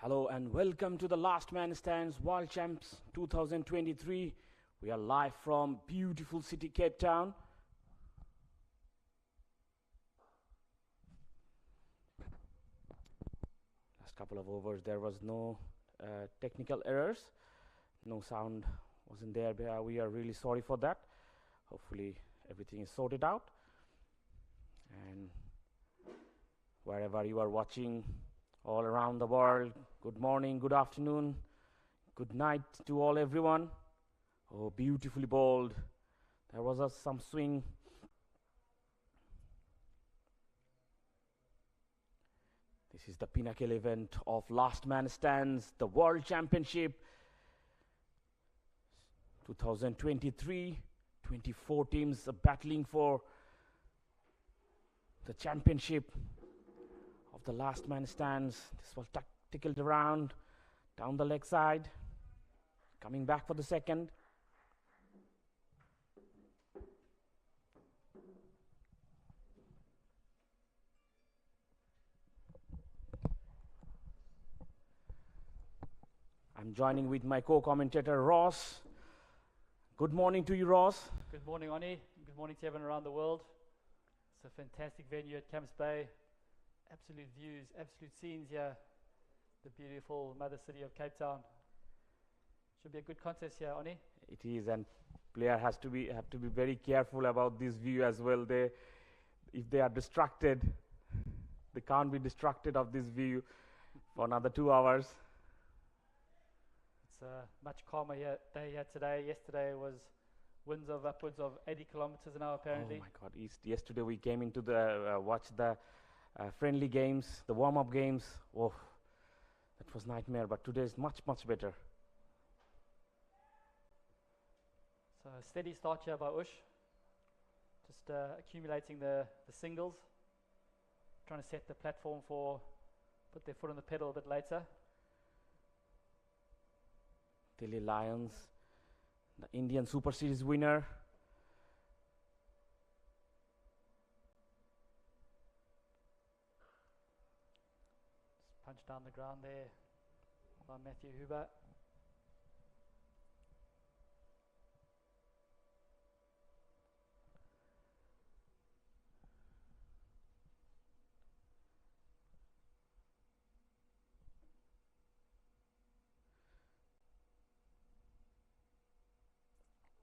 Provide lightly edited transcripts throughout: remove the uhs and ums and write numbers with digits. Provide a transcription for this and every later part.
Hello and welcome to the Last Man Stands World Champs 2023. We are live from beautiful city Cape Town. Last couple of overs there was no technical errors. No sound wasn't there. We are really sorry for that. Hopefully everything is sorted out. And wherever you are watching all around the world, good morning, good afternoon, good night to everyone. Oh, beautifully bowled. There was some swing. This is the pinnacle event of Last Man Stands, the World Championship 2023. 24 teams are battling for the championship of the Last Man Stands. This was tickled around down the leg side, coming back for the second. I'm joining with my co-commentator Ross. Good morning to you, Ross. Good morning, Oni. Good morning to everyone around the world. It's a fantastic venue at Camps Bay. Absolute views, absolute scenes here. The beautiful mother city of Cape Town. Should be a good contest here, Oni. It is, and player have to be very careful about this view as well. If they are distracted, they can't be distracted of this view for another 2 hours. It's a much calmer day here today. Yesterday was winds of upwards of 80 kilometers an hour apparently. Oh my God! Yesterday we came into the watch the friendly games, the warm-up games. Oh, that was nightmare. But today is much better. So a steady start here by Ooosh. Just accumulating the singles. Trying to set the platform for put their foot on the pedal a bit later. Delhi Lions, the Indian Super Series winner. Just punch down the ground there by Matthew Huber.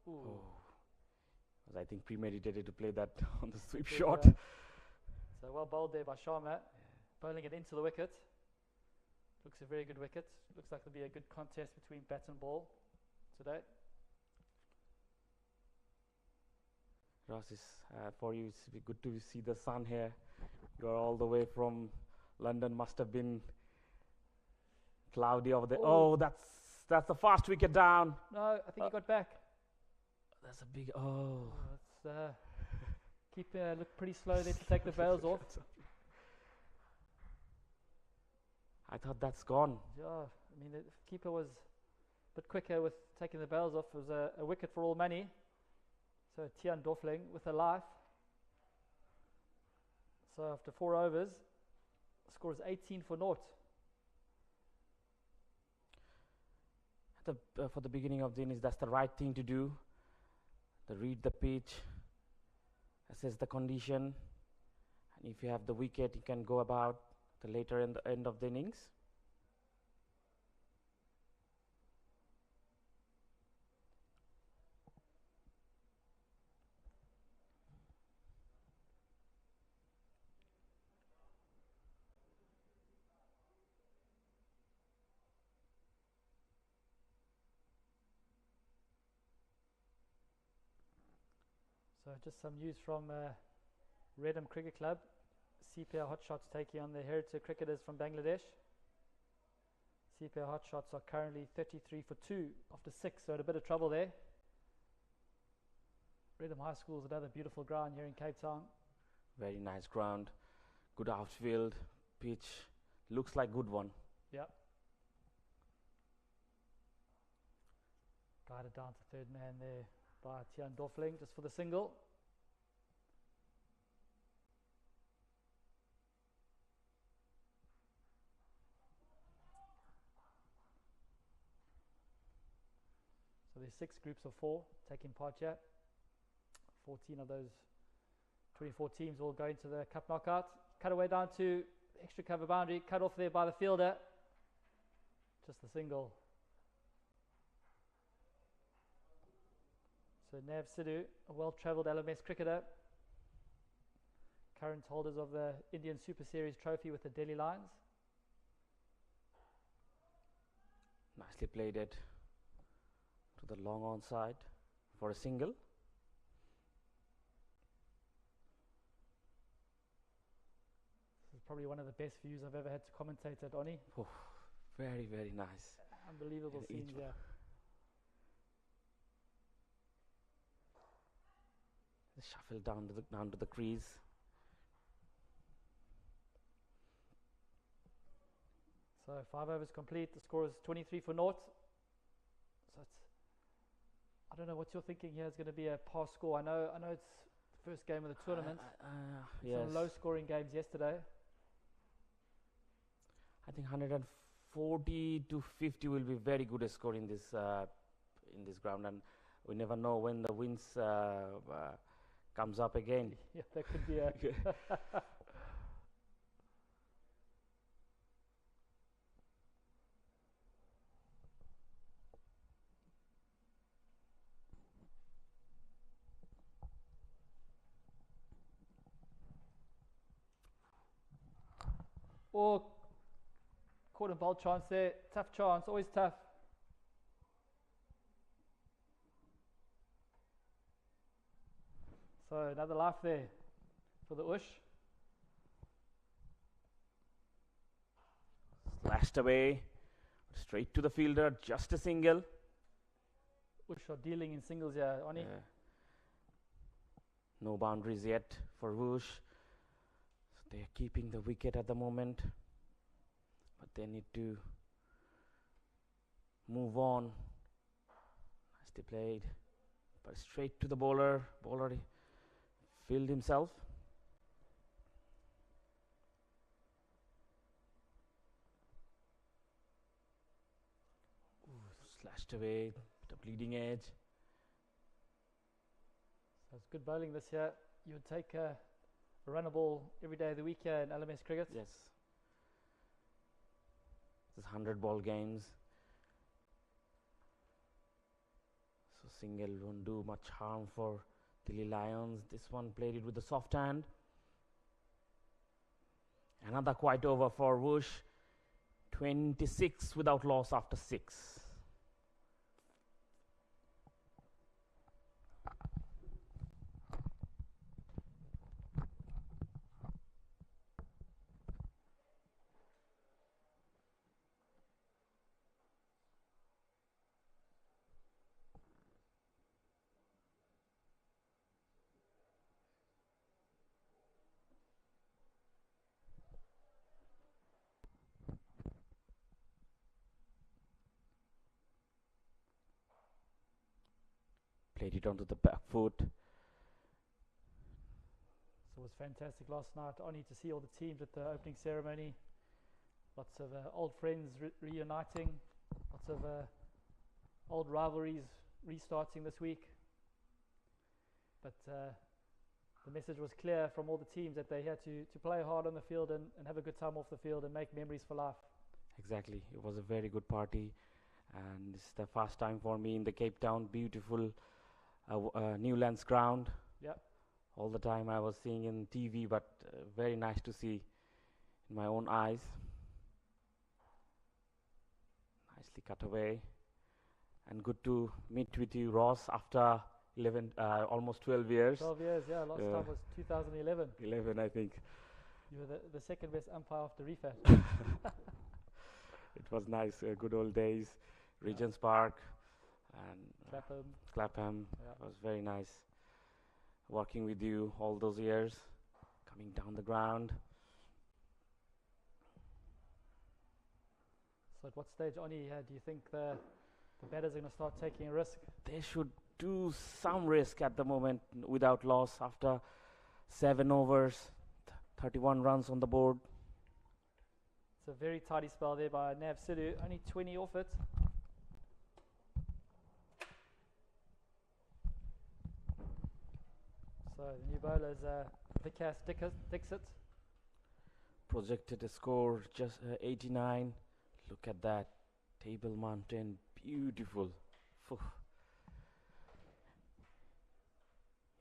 Oh, was I think premeditated to play that on the sweep shot. So well bowled there by Sharma, bowling it into the wicket. Looks a very good wicket. Looks like there'll be a good contest between bat and ball today. Ross, for you, it's good to see the sun here. You're all the way from London. Must have been cloudy over there. Oh, that's a fast wicket down. No, I think he got back. That's a big. Oh. That's keeper looked pretty slow there to take the bails off. I thought that's gone. Yeah, I mean the keeper was a bit quicker with taking the bails off. It was a wicket for all money. So Tian Dofling with a life. So after 4 overs, the score is 18 for naught. For the beginning of the innings, that's the right thing to do. Read the pitch, assess the condition, and if you have the wicket, you can go about the later in the end of the innings. So just some news from Redham Cricket Club. CPR Hotshots taking on the Heritage cricketers from Bangladesh. CPR Hotshots are currently 33 for 2 after 6, so in a bit of trouble there. Redham High School is another beautiful ground here in Cape Town. Very nice ground, good outfield, pitch, looks like good one. Yep. Guided down to third man there by Tian Dofling just for the single. So there's 6 groups of 4 taking part here. 14 of those 24 teams will go into the cup knockout. Cut away down to extra cover boundary, cut off there by the fielder. Just a single. So Nav Sidhu, a well-travelled LMS cricketer, current holders of the Indian Super Series trophy with the Delhi Lions. Nicely played it to the long on side for a single. This is probably one of the best views I've ever had to commentate at, Oni. Oh, very, very nice. Unbelievable And scenes, each yeah. Shuffle down to the crease. So 5 overs complete. The score is 23 for naught. So it's, I don't know what you're thinking here is going to be a pass score. I know it's the first game of the tournament. Yes. Some low-scoring games yesterday. I think 140 to 50 will be very good score in this ground, and we never know when the winds comes up again. Yeah, that could be a. Or caught and bolt chance there. Tough chance, always tough. So another life there for the Ooosh. Slashed away, straight to the fielder, just a single. Ooosh are dealing in singles here, Oni. No boundaries yet for Ooosh. So they are keeping the wicket at the moment, but they need to move on. Nicely played, but straight to the bowler. Bowler filled himself. Slashed away, the bleeding edge. So it's good bowling this year. You would take a runner ball every day of the week here in LMS cricket. Yes. This 100-ball games. So single won't do much harm for Delhi Lions. This one played it with the soft hand. Another quiet over for Ooosh. 26 without loss after 6. Played it onto the back foot. So it was fantastic last night, Oni, to see all the teams at the opening ceremony. Lots of old friends reuniting. Lots of old rivalries restarting this week. But the message was clear from all the teams that they had to play hard on the field and have a good time off the field and make memories for life. Exactly. It was a very good party. And it's the first time for me in the Cape Town beautiful Newlands ground. Yep. All the time I was seeing in TV, but very nice to see in my own eyes. Nicely cut away. And good to meet with you, Ross, after almost 12 years. 12 years, yeah. Last time was 2011. 11, I think. You were the second best umpire after Rifat. It was nice, good old days. Regent's Park and Clapham. Yeah. It was very nice working with you all those years, coming down the ground. So at what stage, Oni, do you think the batters are going to start taking a risk? They should do some risk at the moment without loss after 7 overs, 31 runs on the board. It's a very tidy spell there by Nav Sidhu, only 20 off it. So the new bowler is Vikas Dixit. Projected a score just 89. Look at that. Table Mountain. Beautiful. Phew.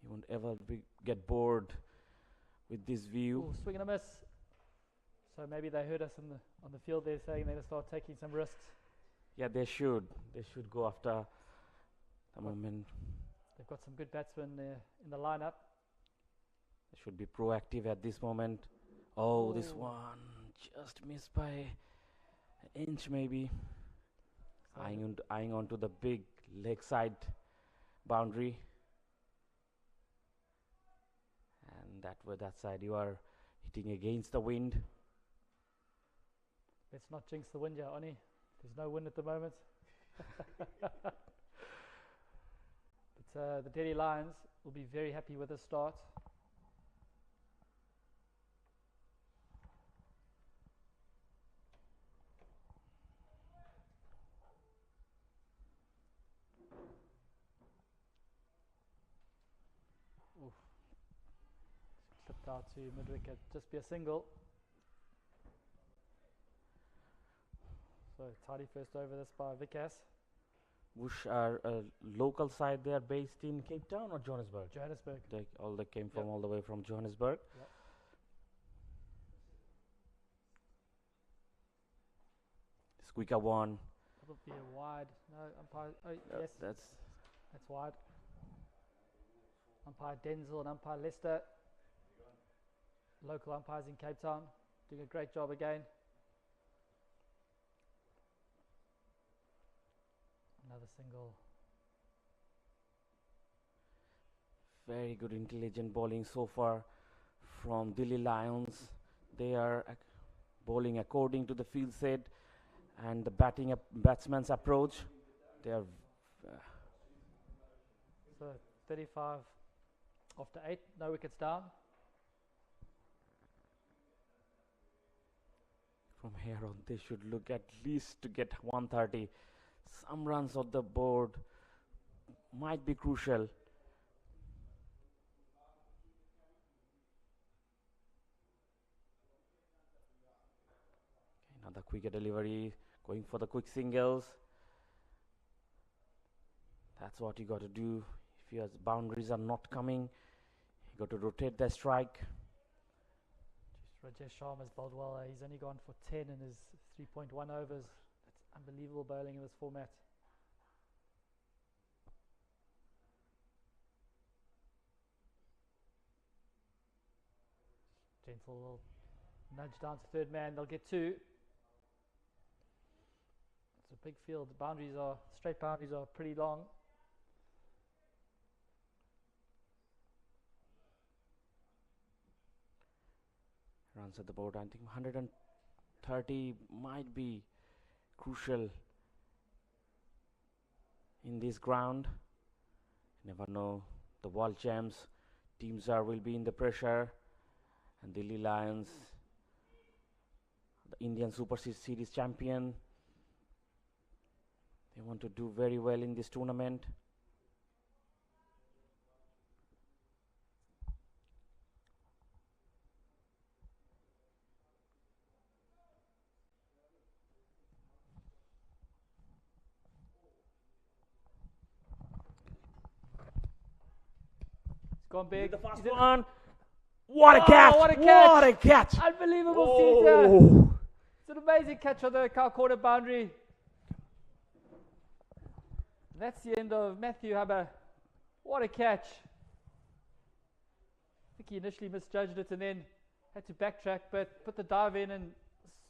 You won't ever get bored with this view. Ooh, swing and a miss. So maybe they heard us on the field there saying they're going to start taking some risks. Yeah, they should. They should go after the moment. They've got some good batsmen in the lineup. They should be proactive at this moment. Oh, this Ooh. one just missed by an inch maybe. So Eyeing onto the big leg side boundary. And that side you are hitting against the wind. let's not jinx the wind, Oni. There's no wind at the moment. But the Delhi Lions will be very happy with the start. Oof. Slipped out to mid-wicket, just be a single. So tidy first over this by Vikas. Ooosh are a local side. They are based in Cape Town or Johannesburg? Johannesburg. They came from Yep. all the way from Johannesburg. Yep. Squeaker one. That would be a wide. No, umpire. Oh, yes, That's that's wide. Umpire Denzel and umpire Lester. Local umpires in Cape Town doing a great job again. Another single. very good intelligent bowling so far from Delhi Lions. They are bowling according to the field set and the batsman's approach. They are So 35 after 8, no wickets down. from here on they should look at least to get 130. Some runs on the board might be crucial. Okay, now the quicker delivery, going for the quick singles. That's what you got to do. If your boundaries are not coming, you got to rotate the strike. Rajesh Sharma's bowled well. He's only gone for 10 in his 3.1 overs. That's unbelievable bowling in this format. Gentle will nudge down to third man. They'll get 2. It's a big field. The straight boundaries are pretty long. Runs at the board. I think 130 might be crucial in this ground. You never know. The world champs teams will be in the pressure, and Delhi Lions, the Indian Super Series champion, they want to do very well in this tournament. Gone big. The first one. What a catch! What a catch! What a catch! Unbelievable Caesar. Oh. It's an amazing catch on the cow corner boundary. That's the end of Matthew Hubber. What a catch. I think he initially misjudged it and then had to backtrack, but put the dive in and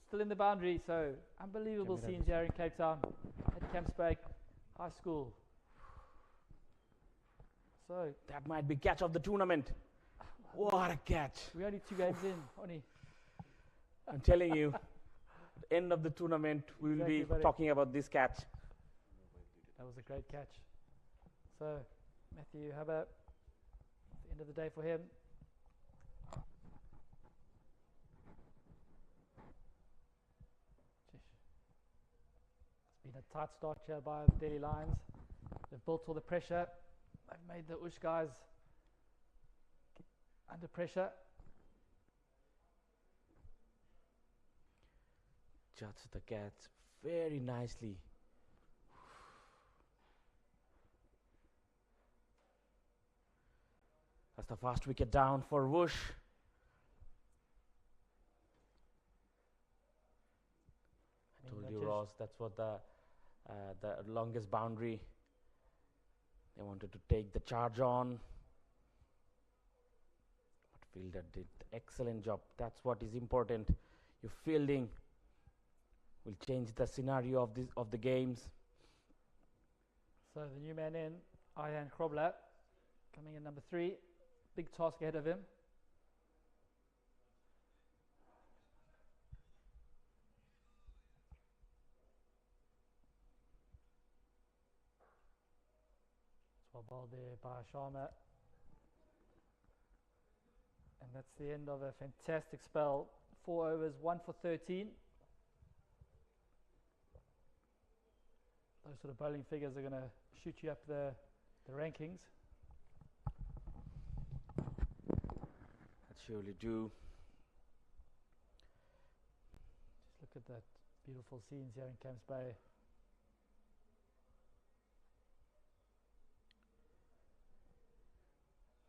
still in the boundary. So unbelievable scenes here in Cape Town at Campsbank High School. So That might be catch of the tournament. What a catch! we're only 2 games in, Oni. I'm telling you, the end of the tournament, we will Exactly, be buddy. talking about this catch. That was a great catch. So Matthew Hubber, the end of the day for him. It's been a tight start here by the Delhi Lions. They've built all the pressure. They've made the Ooosh guys under pressure. Judged the catch very nicely. That's the first wicket down for Ooosh. I told you, Ross, that's what the longest boundary. They wanted to take the charge on. But fielder did excellent job. That's what is important. Your fielding will change the scenario of the games. So the new man in, Ian Krobler, coming in number 3. Big task ahead of him. Well bowled there by Sharma. And that's the end of a fantastic spell. 4 overs, 1 for 13. Those sort of bowling figures are going to shoot you up the rankings. That surely do. Just look at that beautiful scenes here in Camps Bay.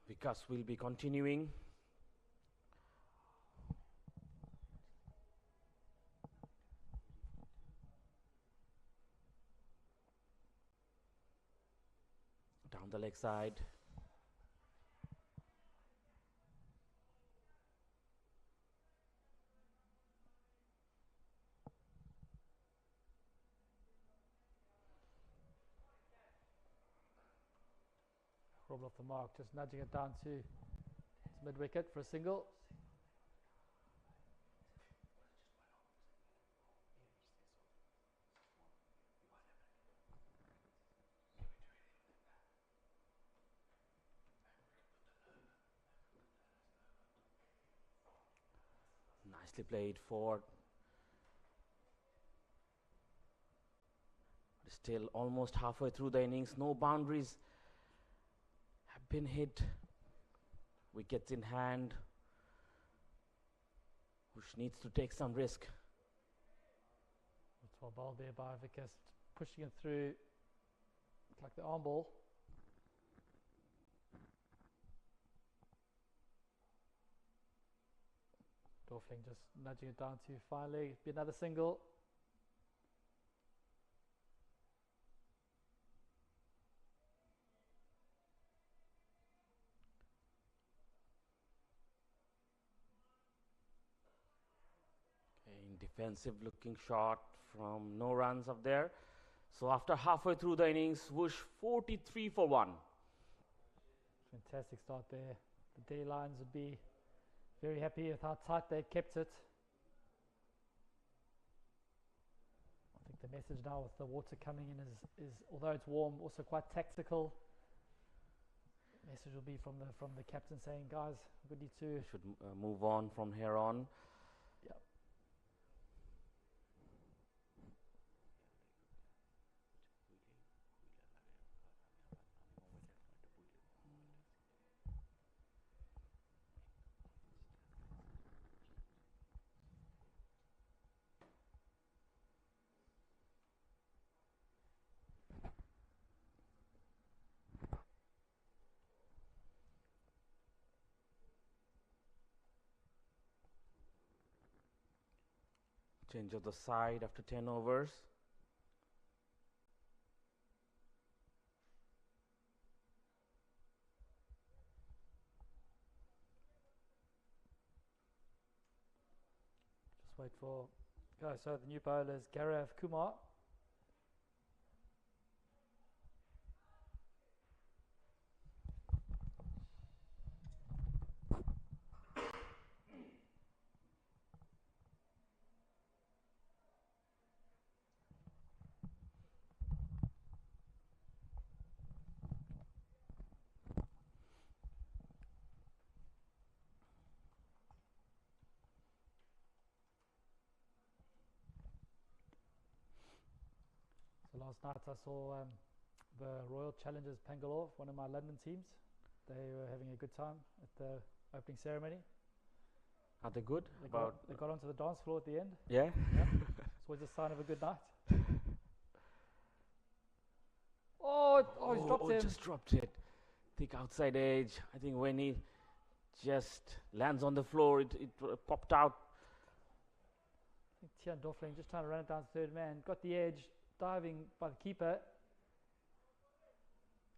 Vikas will be continuing. Down the leg side. Rolled off the mark, just nudging it down to mid wicket for a single. Nicely played forward. Still almost halfway through the innings. No boundaries have been hit. Wickets in hand. Ooosh needs to take some risk. It's well bowled there by Vikas, pushing it through like the arm ball. Dorfling just nudging it down to finally be another single. Defensive looking shot from no runs up there. So after halfway through the innings, Ooosh 43 for 1. Fantastic start there. The D Lions would be very happy with how tight they kept it. I think the message now with the water coming in is although it's warm, also quite tactical. Message will be from the captain saying, guys, we need to should move on from here on. Yep. Change of the side after 10 overs. Just wait for guys. So the new bowler is Gaurav Kumar. Last night I saw the Royal Challengers Bangalore, one of my London teams. They were having a good time at the opening ceremony. Are they good? They got onto the dance floor at the end. Yeah. Yeah. It's always a sign of a good night. He's dropped him. Just dropped it. Thick outside edge. I think when he just lands on the floor, it popped out. I think Tian Doffling just trying to run it down to third man. Got the edge, diving by the keeper.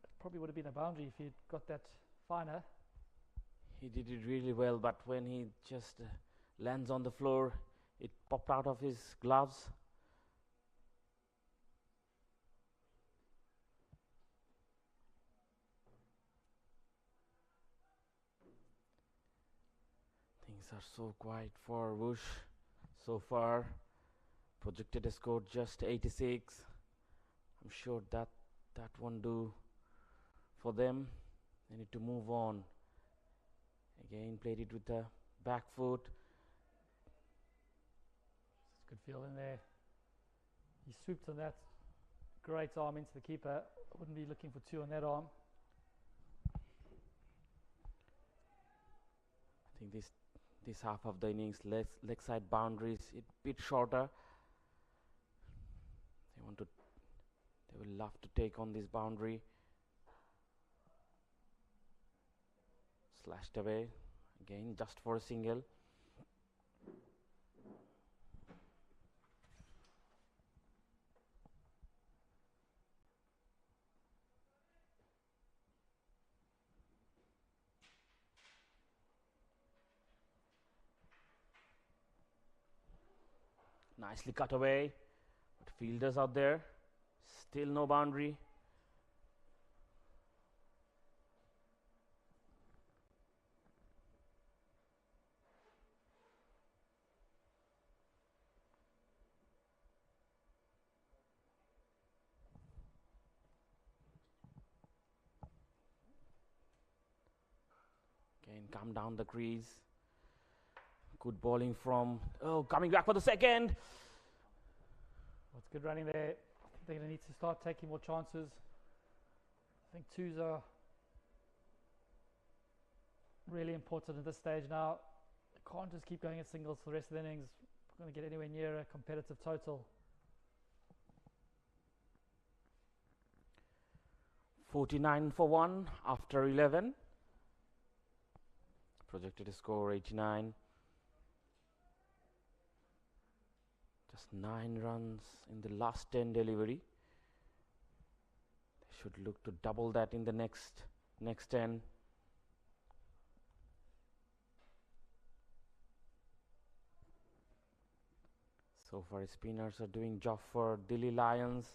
It probably would have been a boundary if he'd got that finer. He did it really well, but when he just lands on the floor, it popped out of his gloves. Things are so quiet for Ooosh so far. Projected score just 86. I'm sure that won't do for them. They need to move on. Again, played it with the back foot. It's good feel in there. He swooped on that great arm into the keeper. Wouldn't be looking for two on that arm. I think this half of the innings, leg side boundaries, a bit shorter. They will love to take on this boundary. Slashed away again, just for a single. Nicely cut away, but fielders out there, still no boundary. Again, come down the crease. Good bowling from, coming back for the second. It's good running there. I think they're going to need to start taking more chances. I think twos are really important at this stage now. They can't just keep going at singles for the rest of the innings. We're going to get anywhere near a competitive total. 49 for 1 after 11. Projected score 89. Just 9 runs in the last 10 delivery. They should look to double that in the next 10. So far, spinners are doing job for Delhi Lions.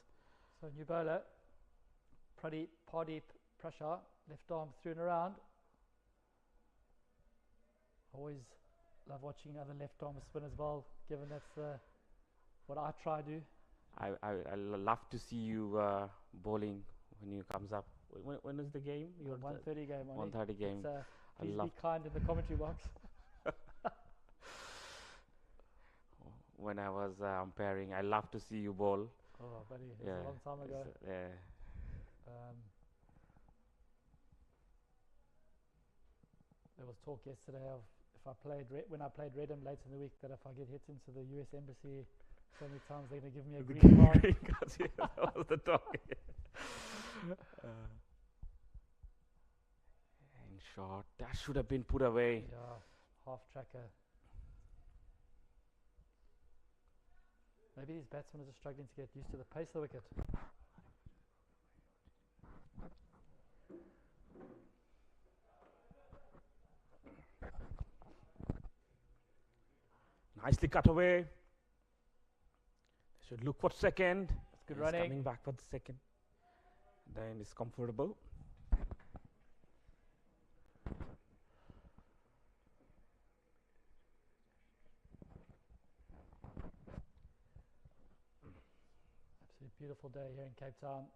So new bowler, Pradeep pressure, left arm through and around. Always love watching other left arm spin as well, given that's what I try to do. I love to see you bowling when you comes up. When is the game? Your 1:30 game. 1:30 game. Please be kind in the commentary box. When I was umpiring, I love to see you bowl. Oh, buddy, it was a long time ago. There was talk yesterday of if I played when I played Redham later in the week, that if I get hit into the US Embassy so many times, they're going to give me a green card. Green card, yeah, that was the talk. In short, that should have been put away. Yeah, half tracker. Maybe these batsmen are just struggling to get used to the pace of the wicket. Nicely cut away. Should look for second. That's good running. Coming back for the second. Then it's comfortable. Absolutely beautiful day here in Cape Town.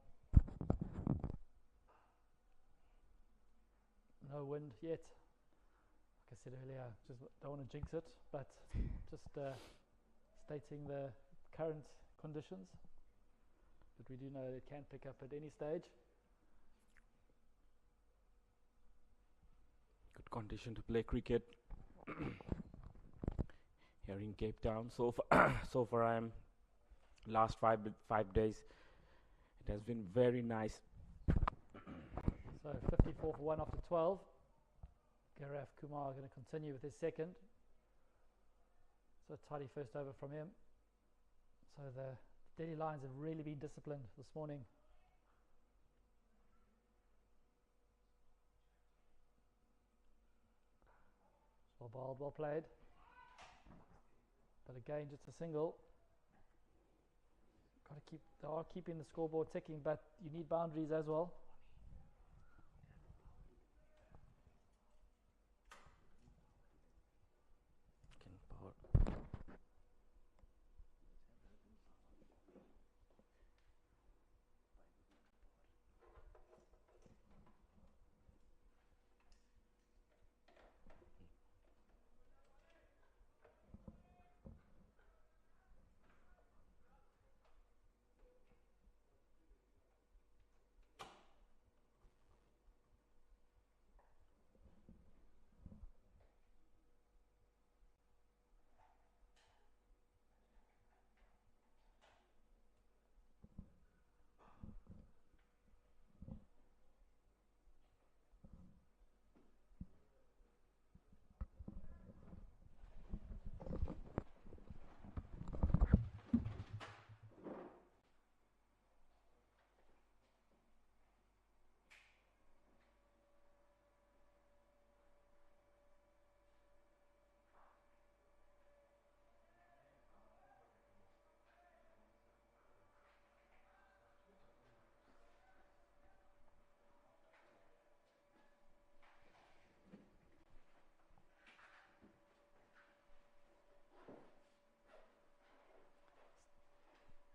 No wind yet. Like I said earlier, just don't want to jinx it, but just stating the current conditions. But we do know it can pick up at any stage. condition to play cricket here in Cape Town. So far I'm last 5 days. It has been very nice. So 54 for 1 after 12. Garaf Kumar going to continue with his second. So tidy first over from him. So the Delhi Lions have really been disciplined this morning. Well bowled, well played. But again, just a single. They are keeping the scoreboard ticking, but you need boundaries as well.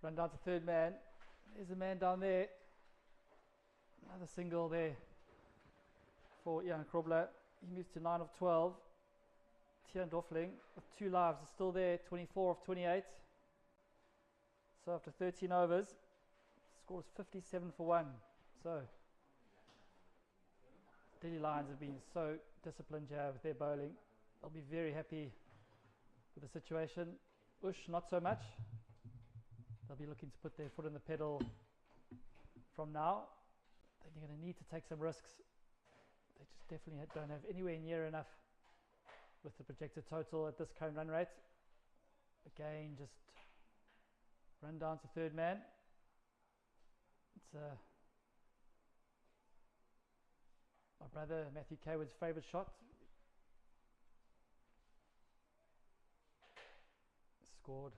Run down to third man. There's a man down there. Another single there for Ian Krobler. He moves to 9 of 12. Tian Doffling with 2 lives is still there, 24 of 28. So after 13 overs, scores 57 for 1. So Delhi Lions have been so disciplined here with their bowling. They'll be very happy with the situation. Ooosh, not so much. They'll be looking to put their foot on the pedal from now. They're going to need to take some risks. They just definitely don't have anywhere near enough with the projected total at this current run rate. Again, just run down to third man. It's my brother Matthew Kaywood's favourite shot. Scored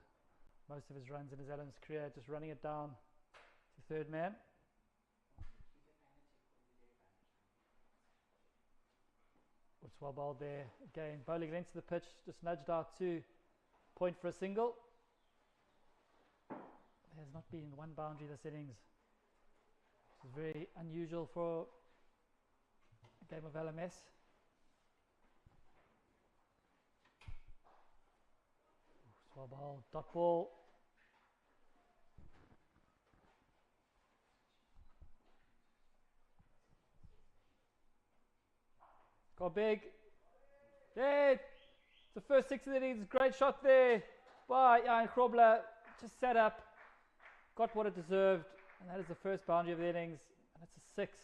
most of his runs in his Adams career, just running it down to third man. It's well bowled there. Again, bowling it into the pitch, just nudged out to point for a single. There has not been one boundary this innings. This is very unusual for a game of LMS. Well bowled, dot ball. Got big. Yeah, the first 6 innings, great shot there by Ian Krobler. Just set up, got what it deserved, and that is the first boundary of the innings, and it's a 6.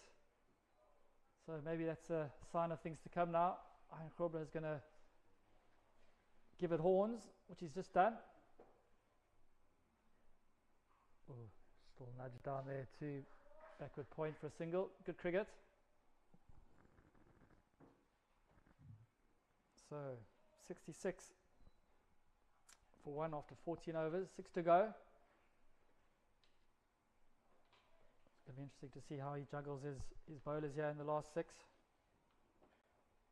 So maybe that's a sign of things to come now. Ian Krobler is going to give it horns, which he's just done. Ooh, still nudged down there to backward point for a single. Good cricket. So 66 for 1 after 14 overs, 6 to go. It's going to be interesting to see how he juggles his bowlers here in the last 6.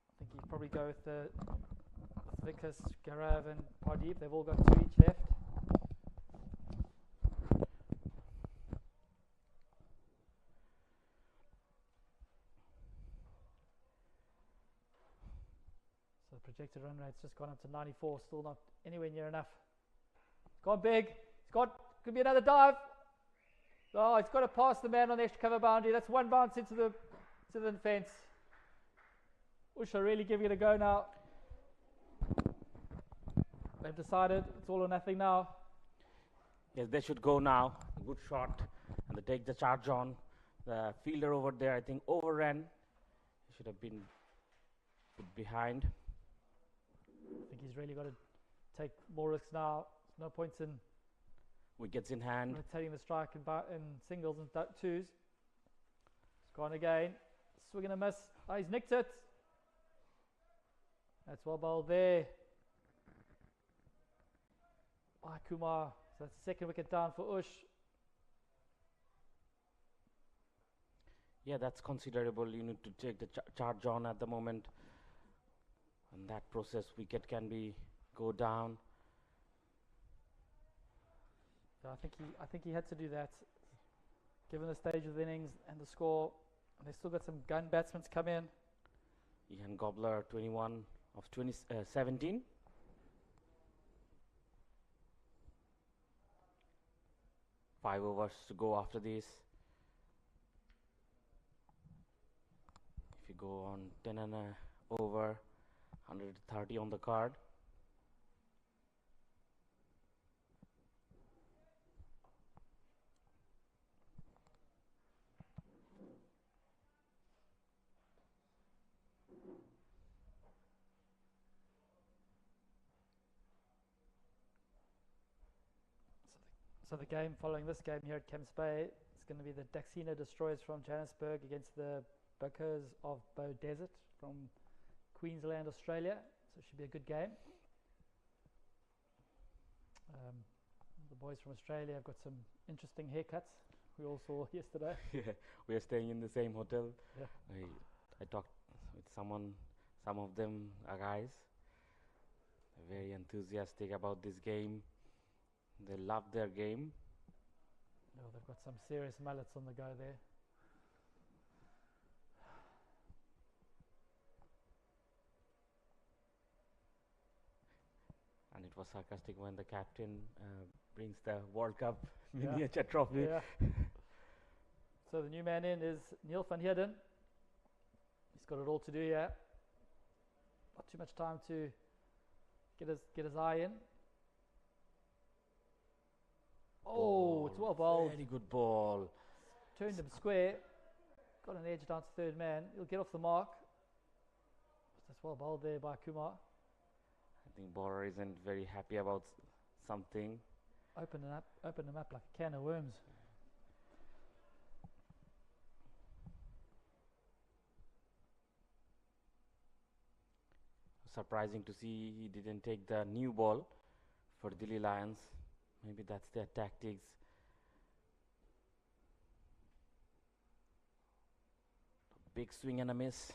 I think he'd probably go with Vikas, Garav and Pardeep. They've all got 2 each left. So the projected run rate's just gone up to 94, still not anywhere near enough. It's gone big. Could be another dive. Oh, it's got to pass the man on the extra cover boundary. That's 1 bounce into the fence. Ooosh are really giving it a go now. They've decided it's all or nothing now. Yes, they should go now. Good shot. And they take the charge on. The fielder over there, I think, overran. He should have been put behind. I think he's really got to take more risks now. There's no points in Wickets in hand. rotating the strike in singles and twos. It's gone again. Swing and a miss. Oh, he's nicked it. That's well bowled there by Kumar. So that's the second wicket down for Ooosh. Yeah, that's considerable. You need to take the charge on at the moment. And that process, wicket can be go down. So I think he had to do that, given the stage of the innings and the score. And they still got some gun batsmen to come in. Ian Gobler, 21 of 2017. Five overs to go after this. If you go on 10 and a over, 130 on the card. So the game following this game here at Camps Bay is going to be the Daxina Destroyers from Johannesburg against the Buckers of Bow Desert from Queensland, Australia. So it should be a good game. The boys from Australia have got some interesting haircuts. We all saw yesterday. Yeah, we are staying in the same hotel. Yeah. I talked with someone. Some of them are guys. They're very enthusiastic about this game. They love their game. Oh, they've got some serious mullets on the go there. And it was sarcastic when the captain brings the World Cup Yeah. miniature trophy. Yeah. So the new man in is Neil van Heerden. He's got it all to do here. Not too much time to get his eye in. Oh, it's well bowled. Very good ball. Turned him square. Got an edge down to third man. He'll get off the mark. That's well bowled there by Kumar. I think bowler isn't very happy about something. Open him up like a can of worms. Surprising to see he didn't take the new ball for Delhi Lions. Maybe that's their tactics. Big swing and a miss.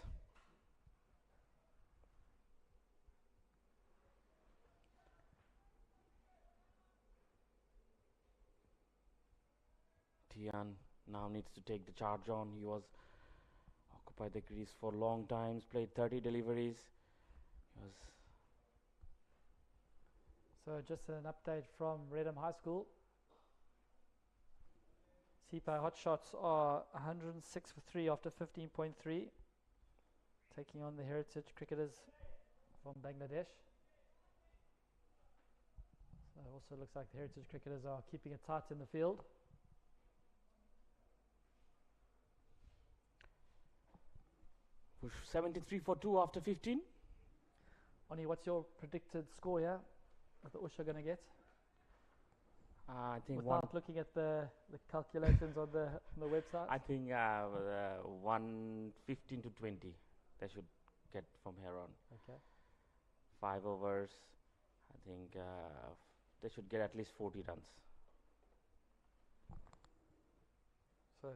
Tian now needs to take the charge on. He was occupied the crease for long times, played 30 deliveries. He was So just an update from Redham High School. CPI hot shots are 106 for 3 after 15.3, taking on the Heritage cricketers from Bangladesh. So it also looks like the Heritage cricketers are keeping it tight in the field. push 73 for 2 after 15. Oni, what's your predicted score here that the Ooosh are going to get? I think Without looking at the calculations on the website. I think 115 to 20. They should get from here on. Okay. 5 overs. I think they should get at least 40 runs. So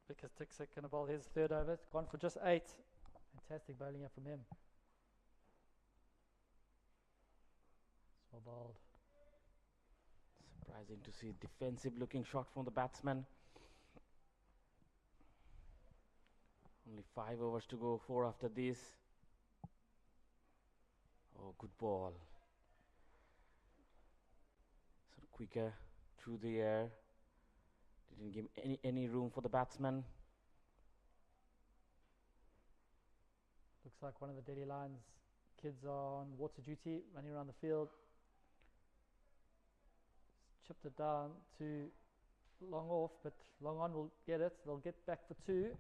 Vickers Dixit going to bowl his third over. It's gone for just 8. Fantastic bowling up from him. Well bowled. Surprising to see defensive looking shot from the batsman. Only 5 overs to go, 4 after this. Oh, good ball. So quicker through the air. Didn't give any room for the batsman. Looks like one of the Delhi Lions kids are on water duty, running around the field. Chipped it down to long off, but long on will get it. They'll get back for 2.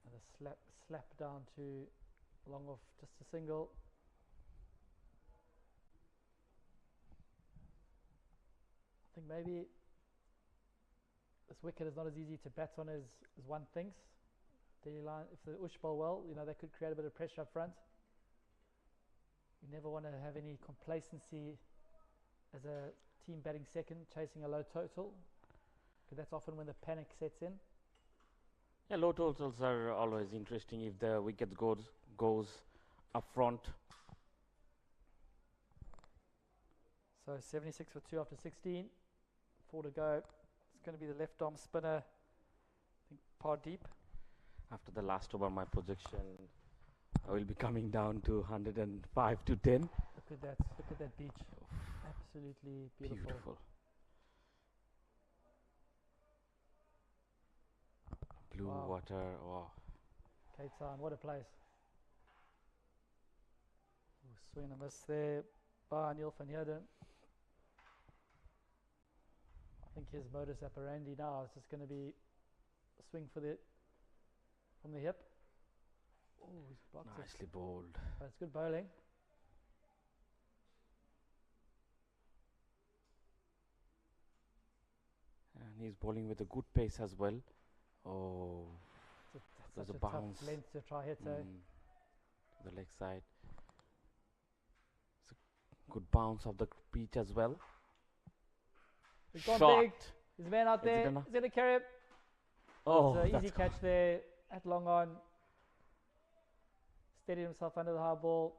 And a slap down to long off, just a single. I think maybe this wicket is not as easy to bat on as one thinks. Delhi Line, if the Ooosh bowl well, they could create a bit of pressure up front. You never want to have any complacency as a team batting second, chasing a low total, because that's often when the panic sets in. Yeah, low totals are always interesting if the wicket goes up front. So 76 for 2 after 16. 4 to go. It's going to be the left arm spinner, I think Pardeep. After the last over, my projection, I will be coming down to 105 to 10. Look at that beach. Absolutely beautiful. Blue water. Wow. Cape Town, what a place. Swing and a miss there by Neil van Heerden. I think his modus operandi now is just going to be a swing from the hip. Oh, he's blocked it. Nicely bowled. But it's good bowling. And he's bowling with a good pace as well. Oh, there's a bounce. Tough length to try hit. The leg side. It's a good bounce of the pitch as well. He's gone big. There's a man out there. Is He's going to carry it. Oh, it's an easy catch there at long on. Steadied himself under the high ball.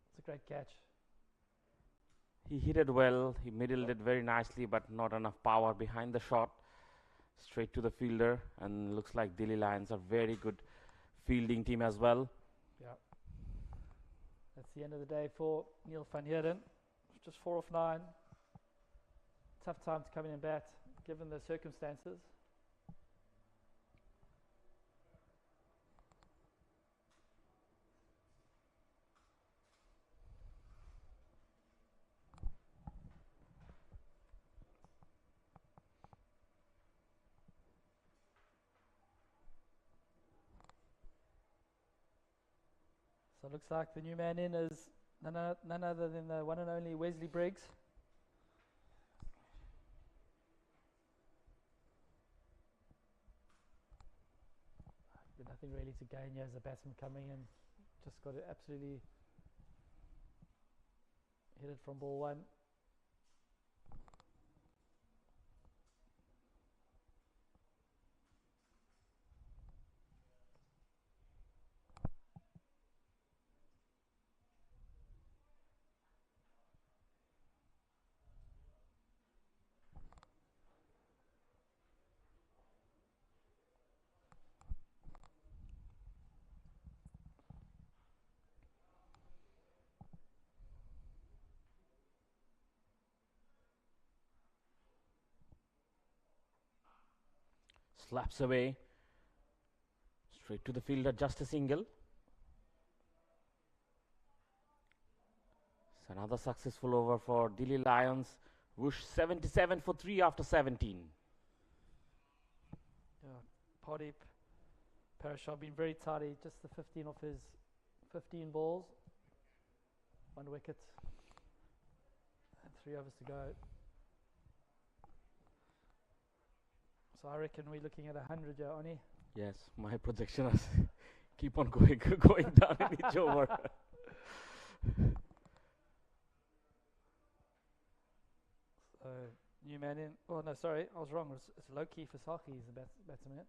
It's a great catch. He hit it well. He middled it very nicely, but not enough power behind the shot. Straight to the fielder, and looks like Delhi Lions are very good fielding team as well. Yeah. That's the end of the day for Neil van Heerden. Just 4 off 9. Tough time to come in and bat, given the circumstances. So it looks like the new man in is none other than the one and only Wesley Briggs. Nothing really to gain here as a batsman coming in. Just got to absolutely hit it from ball 1. Slaps away. Straight to the fielder, just a single. It's another successful over for Delhi Lions. Whoosh 77 for 3 after 17. Yeah, Pardeep Parashar been very tidy, just the 15 off his 15 balls. 1 wicket and 3 overs to go. So I reckon we're looking at 100, yeah, Oni? Yes, my projection is keep on going down in each over. So, new man in. Oh, no, sorry, I was wrong. It's Loki Fasaki, he's the batsman.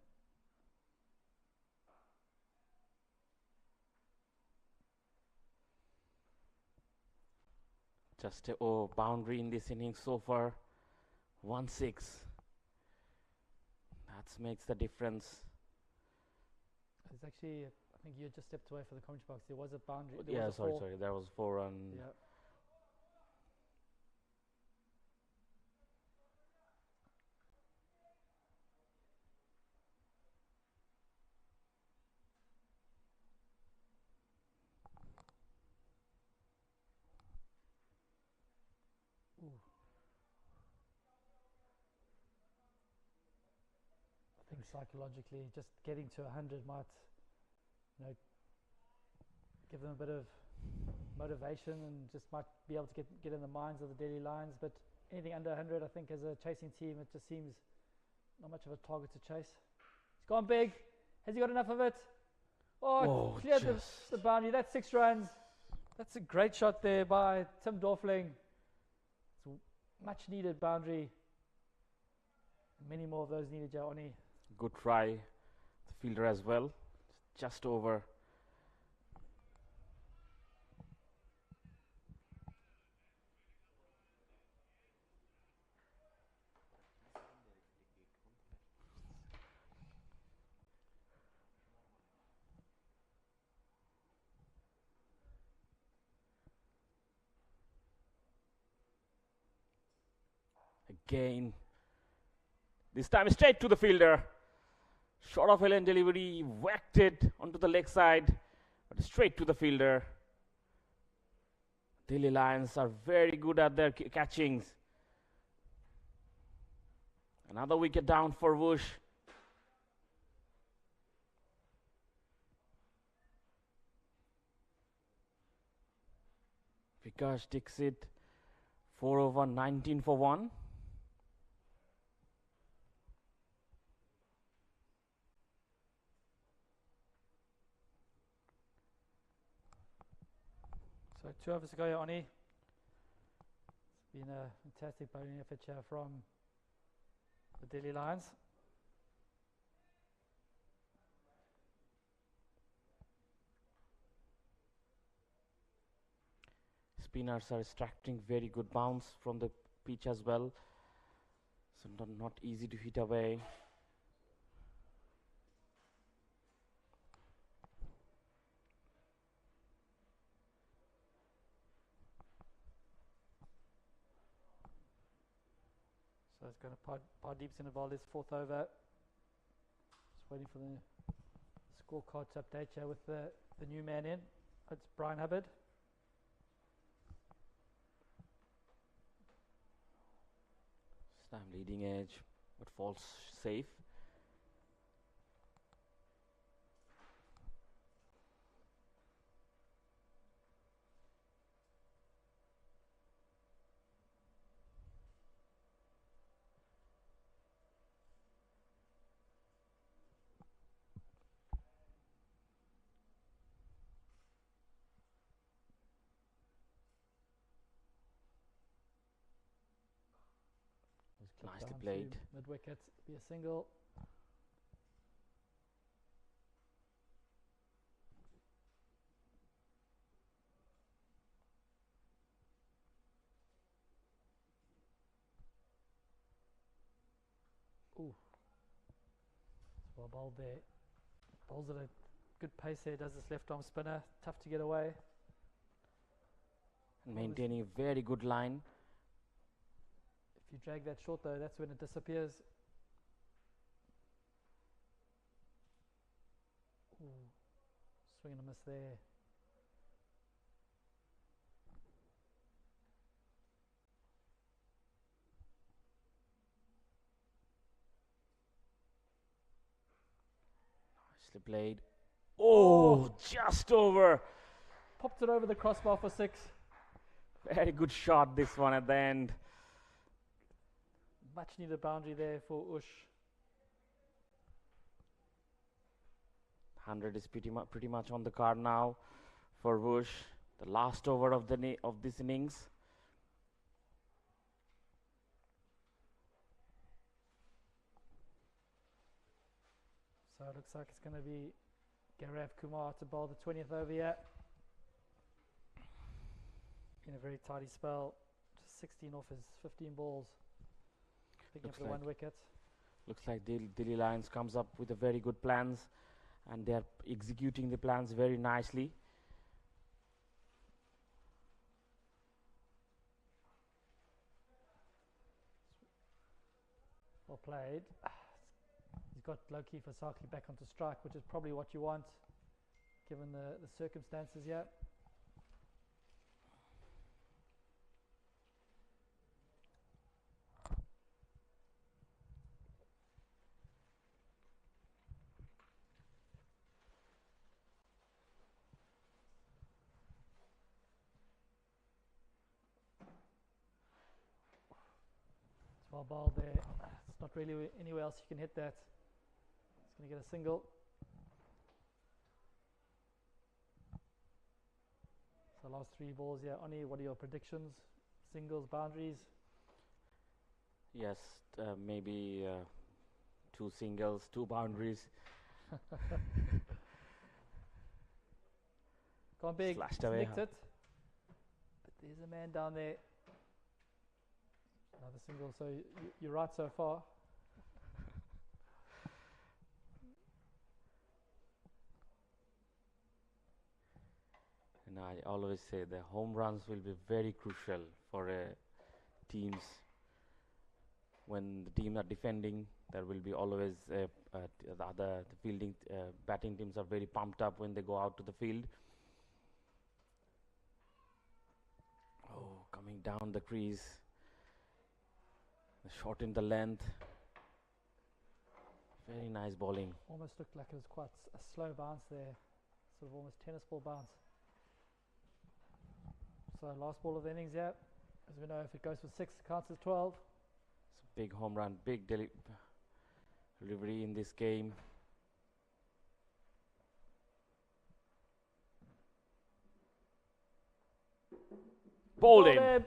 Just a boundary in this innings so far. 1-6. That makes the difference. There's actually, I think you had just stepped away from the commentary box. There was a boundary. There Yeah, was a sorry, four. sorry. There was 4 run. Yeah. Ooh. I think psychologically, just getting to 100 might, give them a bit of motivation and just might be able to get in the minds of the Delhi Lions. But anything under 100, I think, as a chasing team, it just seems not much of a target to chase. He's gone big. Has he got enough of it? Oh, cleared the boundary. That's 6 runs. That's a great shot there by Tim Dorfling. It's a much needed boundary. Many more of those needed, Jaoni. Good try. The fielder as well. Just over. Again. This time straight to the fielder. Short of Helen delivery, whacked it onto the leg side, but straight to the fielder. Delhi Lions are very good at their catchings. Another wicket down for Ooosh. Vikas Dixit, 4 over 19 for 1. So 2 overs to go, Jaoni. It's been a fantastic bowling effort here from the Delhi Lions. Spinners are extracting very good bounce from the pitch as well. So not easy to hit away. So it's going to Pardeep's going to bowl this 4th over. Just waiting for the scorecard to update here with the new man in. It's Brian Hubbard. This time leading edge, but falls safe. Nicely played. Mid wicket, be a single. Ooh. Well bowled there. Bowls at a good pace there, does this left arm spinner. Tough to get away. Maintaining a very good line. If you drag that short though, that's when it disappears. Ooh. Swing and a miss there. Nicely played. Oh, just over. Popped it over the crossbar for 6. Very good shot, this one at the end. Much needed boundary there for Ooosh. 100 is pretty much on the card now for Ooosh. The last over of this innings. So it looks like it's going to be Gaurav Kumar to bowl the 20th over here. In a very tidy spell. Just 16 off his 15 balls. Picking up the 1 wicket. Looks like Delhi Lions comes up with a very good plans and they are executing the plans very nicely. Well played. He's got Loki Fasaki back onto strike, which is probably what you want given the circumstances here. It's well bowled there. It's not really anywhere else you can hit that. It's going to get a single. So last 3 balls here. Oni, what are your predictions? Singles, boundaries? Yes, maybe 2 singles, 2 boundaries. Gone big, Slashed away. nicked it. But there's a man down there. Another single, so you're right so far. And I always say the home runs will be very crucial for teams. When the team are defending, there will be always the fielding, batting teams are very pumped up when they go out to the field. Oh, coming down the crease, shorten the length. Very nice bowling. Almost looked like it was quite a slow bounce there, sort of almost tennis ball bounce. So last ball of the innings, yeah. As we know, if it goes for 6, it counts as 12. It's a big home run, big delivery in this game. Bowled him.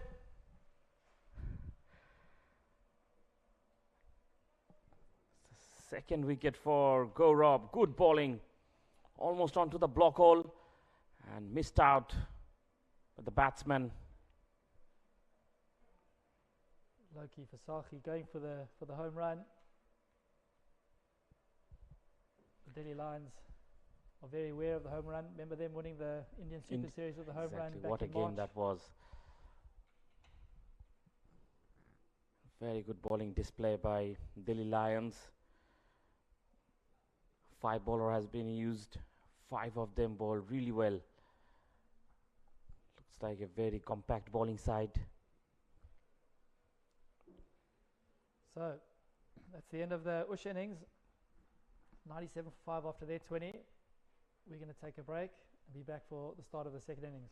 Second wicket for Gaurav. Good bowling. Almost onto the block hole and missed out with the batsman. Loki Fasaki going for the home run. The Delhi Lions are very aware of the home run. Remember them winning the Indian Super Series with the home run back What a in game March. that was. Very good bowling display by Delhi Lions. 5 bowler has been used. 5 of them bowled really well. Looks like a very compact bowling side. So that's the end of the Ooosh innings. 97 for 5 after their 20. We're going to take a break and be back for the start of the second innings.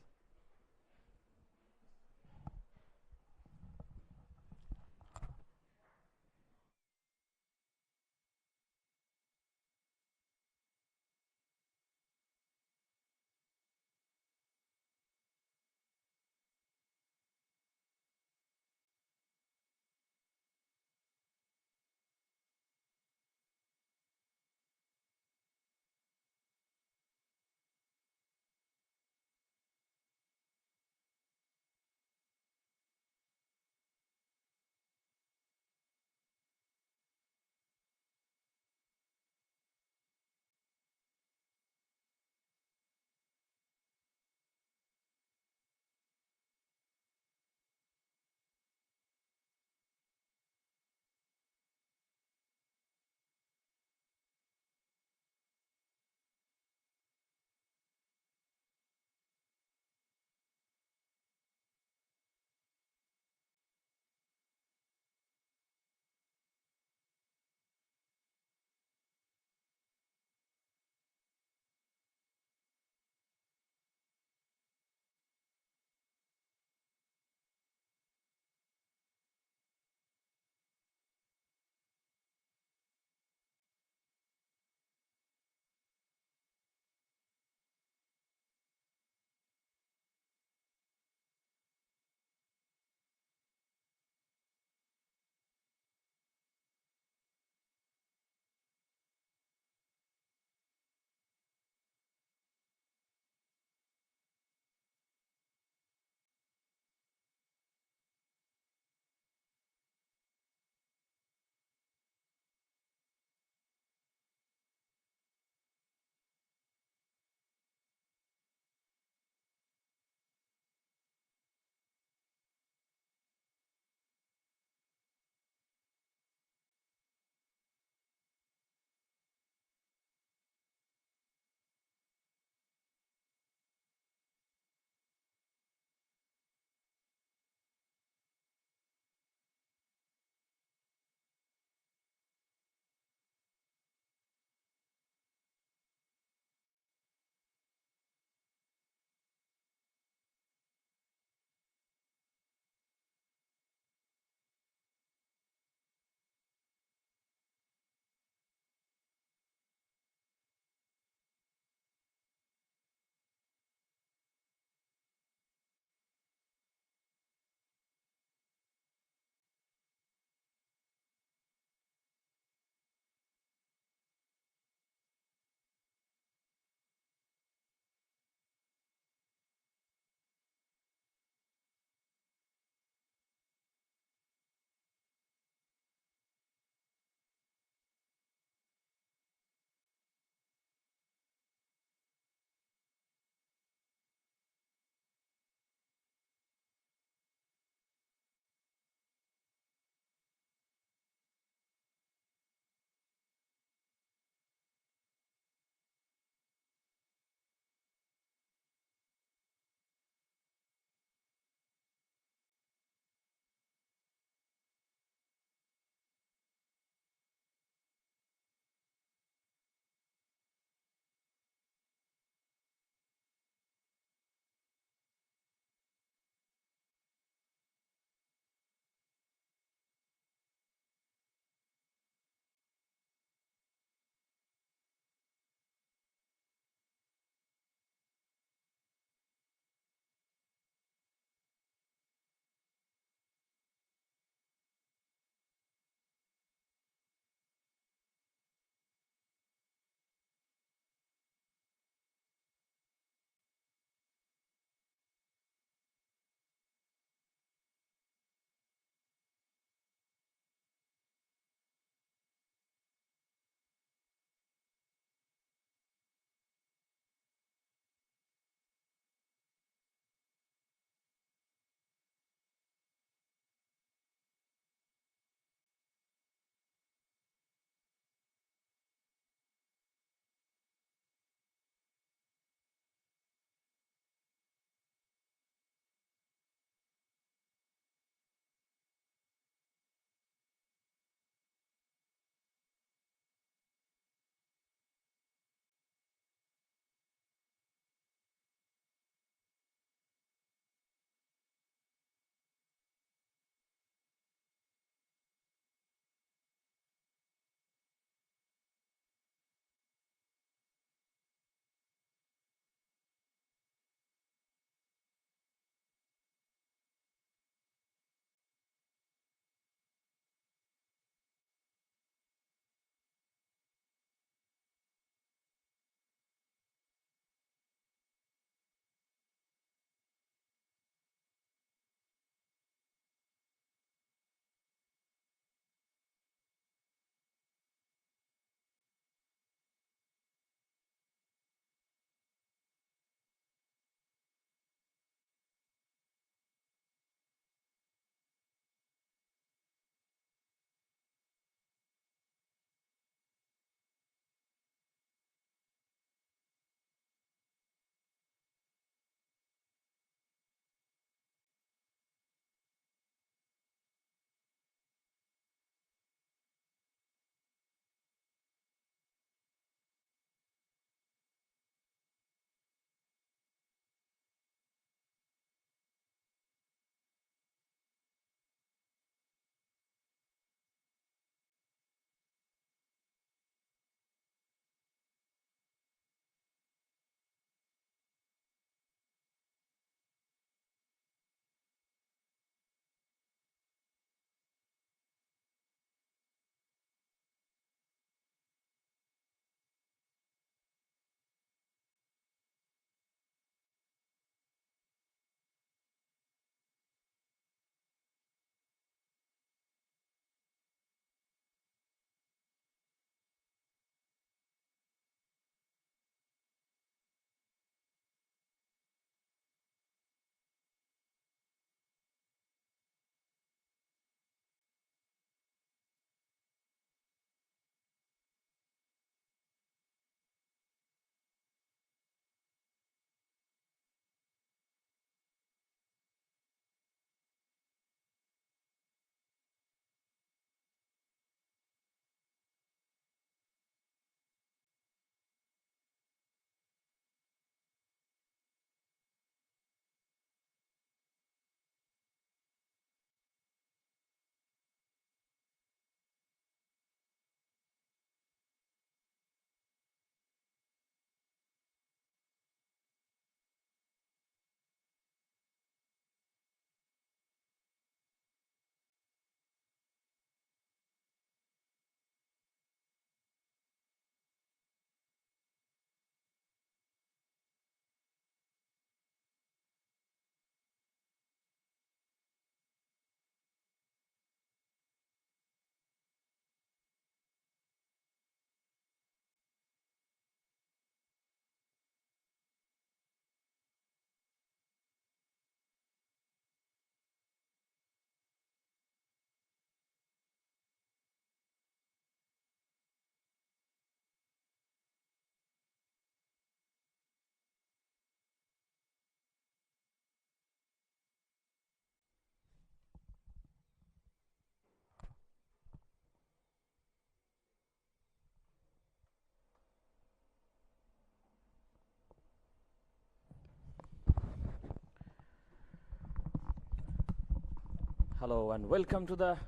Hello and welcome to the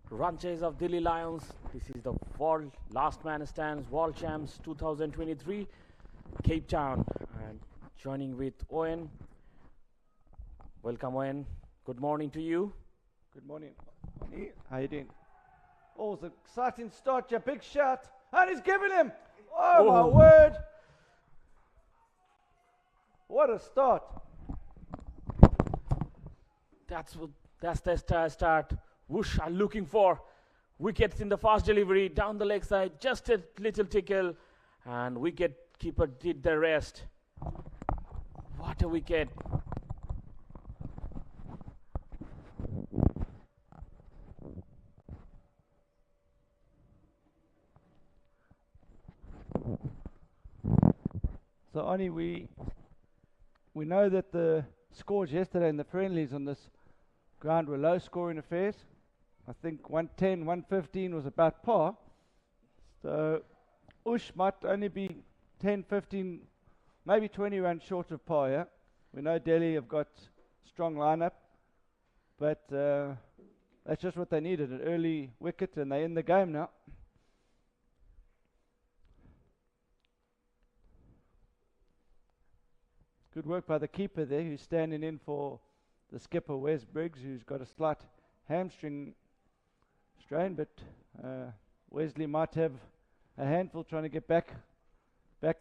run chase of Delhi Lions. This is the World Last Man Stands World Champs 2023 Cape Town. I'm joining with Owen. Welcome, Owen. Good morning to you. Good morning. How you doing? Oh, it's an exciting start, your big shot. And he's giving him. Oh, my word. What a start. That's the start. Whoosh are looking for wickets in the fast delivery down the leg side. Just a little tickle, and wicket keeper did the rest. What a wicket! So, Ani, we know that the scores yesterday in the friendlies on this ground were low scoring affairs. I think 110, 115 was about par. So Ooosh might only be 10, 15, maybe 20 runs short of par, yeah? We know Delhi have got strong lineup, but that's just what they needed, an early wicket, and they're in the game now. Good work by the keeper there, who's standing in for the skipper, Wes Briggs, who's got a slight hamstring strain, but Wesley might have a handful trying to get back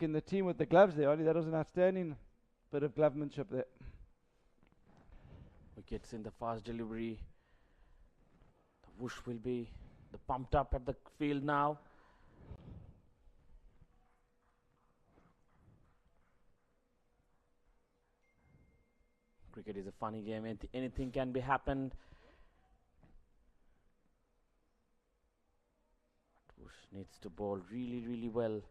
in the team with the gloves there. That was an outstanding bit of glovemanship there. Wickets in the fast delivery. The Whoosh will be pumped up at the field now. Cricket is a funny game. Anything can be happened. Whoosh needs to bowl really well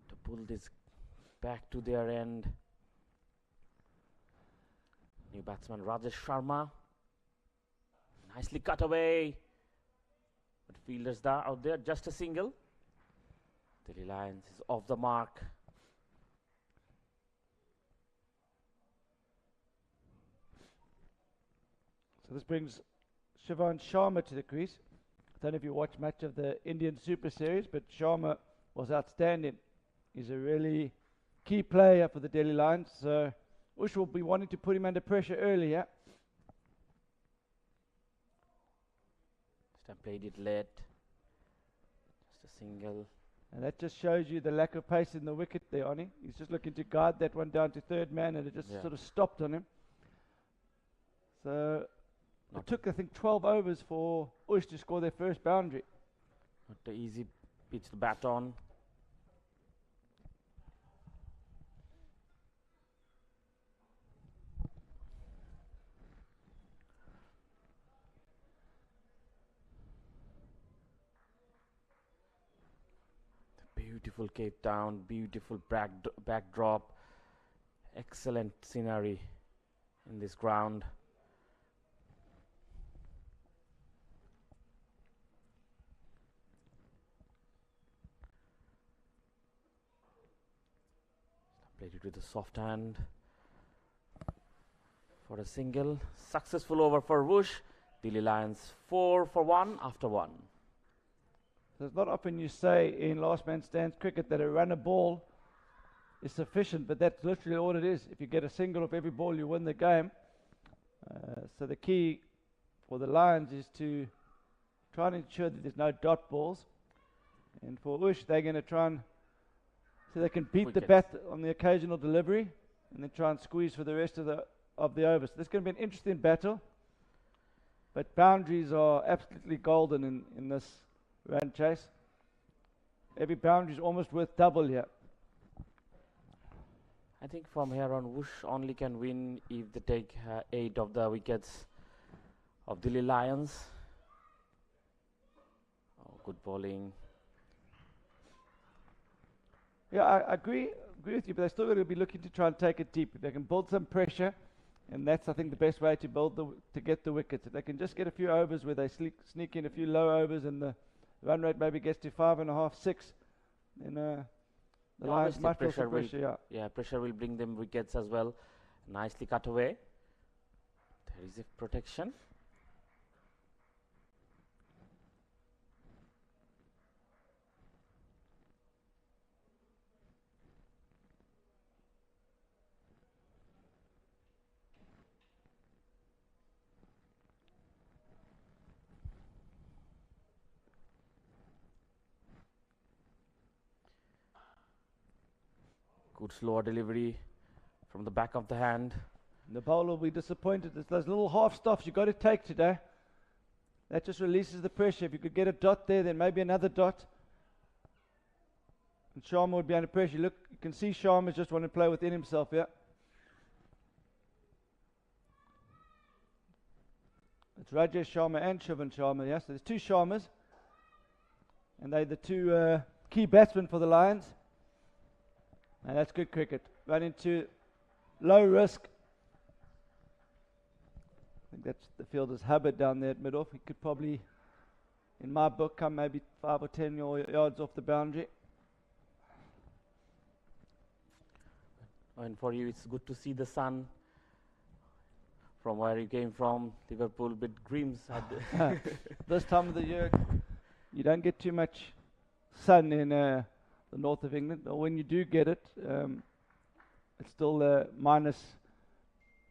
to pull this back to their end. New batsman Rajesh Sharma. Nicely cut away. But fielders out there, just a single. Delhi Lions is off the mark. So this brings Shivan Sharma to the crease. I don't know if you watch much of the Indian Super Series, but Sharma was outstanding. He's a really key player for the Delhi Lions. So Ooosh will be wanting to put him under pressure earlier. Just played it late. Just a single. And that just shows you the lack of pace in the wicket there, Ani. He's just looking to guide that one down to third man, and it just sort of stopped on him. So it took, I think, 12 overs for Ooosh to score their first boundary. Not the easy pitch to bat on. Beautiful Cape Town, beautiful backdrop, excellent scenery in this ground. Played it with a soft hand for a single. Successful over for Whoosh. Delhi Lions 4 for 1 after 1. So it's not often you say in last man stands cricket that a runner ball is sufficient, but that's literally all it is. If you get a single off every ball, you win the game. So the key for the Lions is to try and ensure that there's no dot balls. And for Ooosh, they're going to try and so they can beat the bat on the occasional delivery and then try and squeeze for the rest of the overs. So this is going to be an interesting battle. But boundaries are absolutely golden in this run chase. Every boundary is almost worth double here. I think from here on, Whoosh only can win if they take 8 of the wickets of Delhi Lions. Oh, good bowling. Yeah, I agree with you, but they're still going to be looking to try and take it deep. If they can build some pressure, and that's, I think, the best way to get the wickets. If they can just get a few overs where they sneak in a few low overs and the run rate maybe gets to 5.5, 6, then the Lions might feel some pressure. Yeah, pressure will bring them wickets as well. Nicely cut away. There is a protection. Good slower delivery from the back of the hand. The bowler will be disappointed. It's those little half stops you've got to take today. That just releases the pressure. If you could get a dot there, then maybe another dot. And Sharma would be under pressure. Look, you can see Sharma just want to play within himself here. It's Rajesh Sharma and Shivan Sharma, yes. So there's two Sharmas. And they're the two key batsmen for the Lions. And that's good cricket. Run into low risk. I think that's the fielder's Hubbard down there at mid-off. He could probably, in my book, come maybe 5 or 10 yards off the boundary. And for you, it's good to see the sun from where you came from, Liverpool, a bit grim. This time of the year, you don't get too much sun in the north of England. Or when you do get it, it's still minus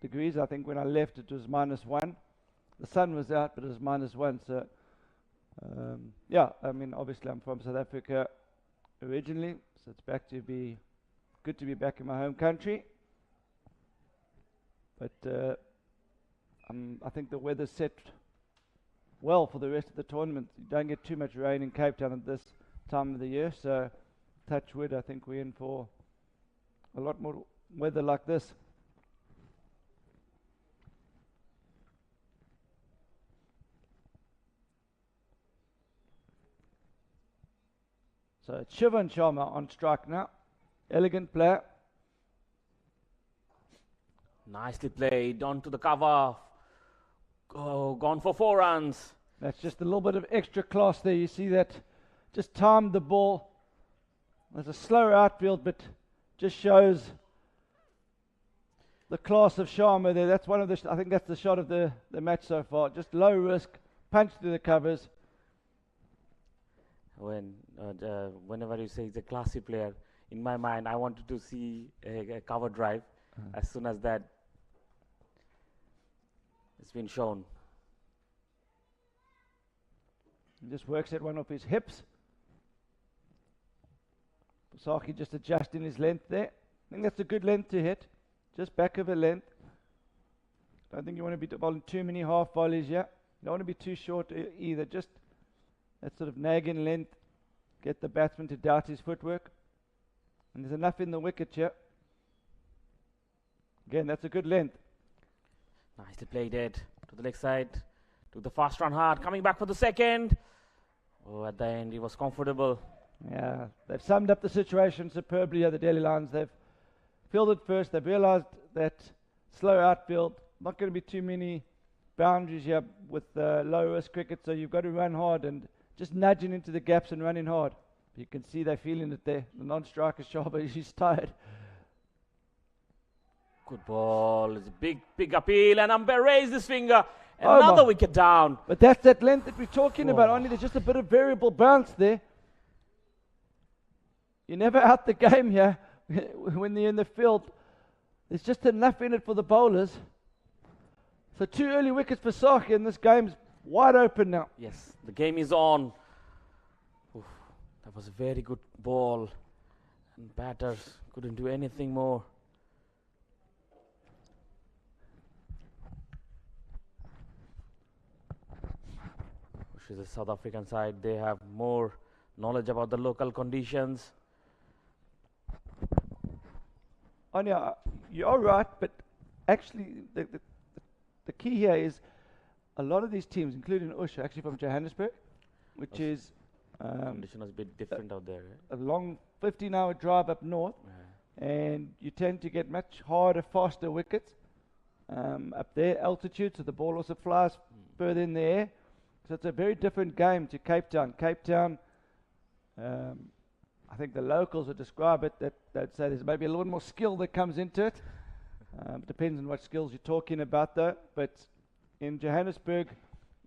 degrees. I think when I left, it was -1. The sun was out, but it was -1. So, yeah, I mean, obviously I'm from South Africa originally, so it's good to be back in my home country. But I think the weather's set well for the rest of the tournament. You don't get too much rain in Cape Town at this time of the year, so touch wood, I think we're in for a lot more weather like this. So it's Shivan Sharma on strike now. Elegant player. Nicely played, on to the cover. Oh, gone for 4 runs. That's just a little bit of extra class there. You see that? Just timed the ball. There's a slower outfield, but just shows the class of Sharma there. That's one of the, I think that's the shot of the match so far. Just low risk, punch through the covers. Whenever you say he's a classy player, in my mind, I wanted to see a cover drive as soon as that it's been shown. He just works at one of his hips. Saki just adjusting his length there. I think that's a good length to hit. Just back of a length. Don't think you want to be bowling too many half volleys here. You don't want to be too short either. Just that sort of nagging length. Get the batsman to doubt his footwork. And there's enough in the wicket here. Again, that's a good length. Nicely played it to the leg side. Took the fast run hard. Coming back for the second. Oh, at the end, he was comfortable. Yeah, they've summed up the situation superbly here, the Delhi Lions. They've fielded first. They've realised that slow outfield, not going to be too many boundaries here with low risk cricket, so you've got to run hard and just nudging into the gaps and running hard. You can see they're feeling it there. The non-striker Sharma, he's tired. Good ball. It's a big appeal, and umpire raised his finger. Another wicket down. But that's that length that we're talking about. Only there's just a bit of variable bounce there. You're never out the game here when they're in the field. There's just enough in it for the bowlers. So 2 early wickets for Saki, and this game's wide open now. Yes, the game is on. Oof, that was a very good ball. And batters couldn't do anything more. Which is the South African side. They have more knowledge about the local conditions. Anya, you're right, but actually the key here is a lot of these teams, including Ooosh, are actually from Johannesburg, which is condition is a bit different out there. a long 15-hour drive up north, and you tend to get much harder, faster wickets up there, altitude, so the ball also flies further in the air. So it's a very different game to Cape Town. Cape Town, I think the locals would describe it that they'd say there's maybe a little more skill that comes into it. Depends on what skills you're talking about though. But in Johannesburg,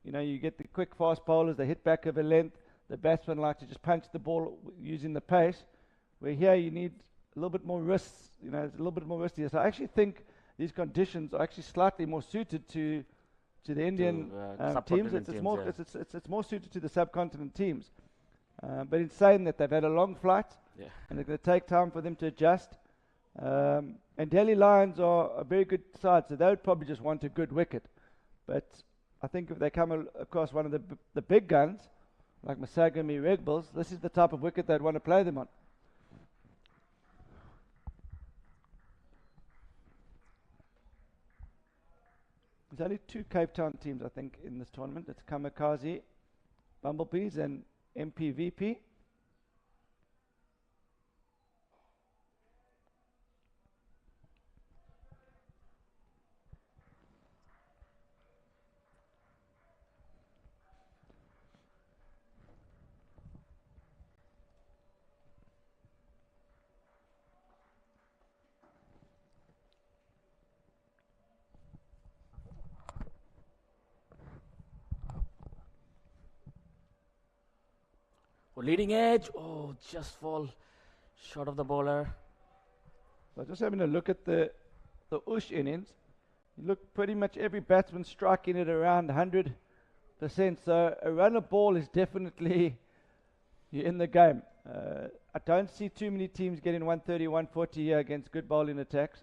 you know, you get the quick fast bowlers, they hit back of a length. The batsmen like to just punch the ball using the pace. Where here you need a little bit more wrists, you know, it's a little bit more wristy. So I actually think these conditions are actually slightly more suited to the Indian teams. It's more suited to the subcontinent teams. But in saying that, they've had a long flight, and it's going to take time for them to adjust. And Delhi Lions are a very good side, so they would probably just want a good wicket. But I think if they come across one of the big guns, like Masagami Red Bulls, this is the type of wicket they'd want to play them on. There's only 2 Cape Town teams, I think, in this tournament. It's Kamikaze Bumblebees and MPVP. Oh, leading edge. Oh, just fall short of the bowler. So just having a look at the Ooosh innings, you look pretty much every batsman striking it around 100%. So a runner ball is definitely you're in the game. I don't see too many teams getting 130, 140 here against good bowling attacks.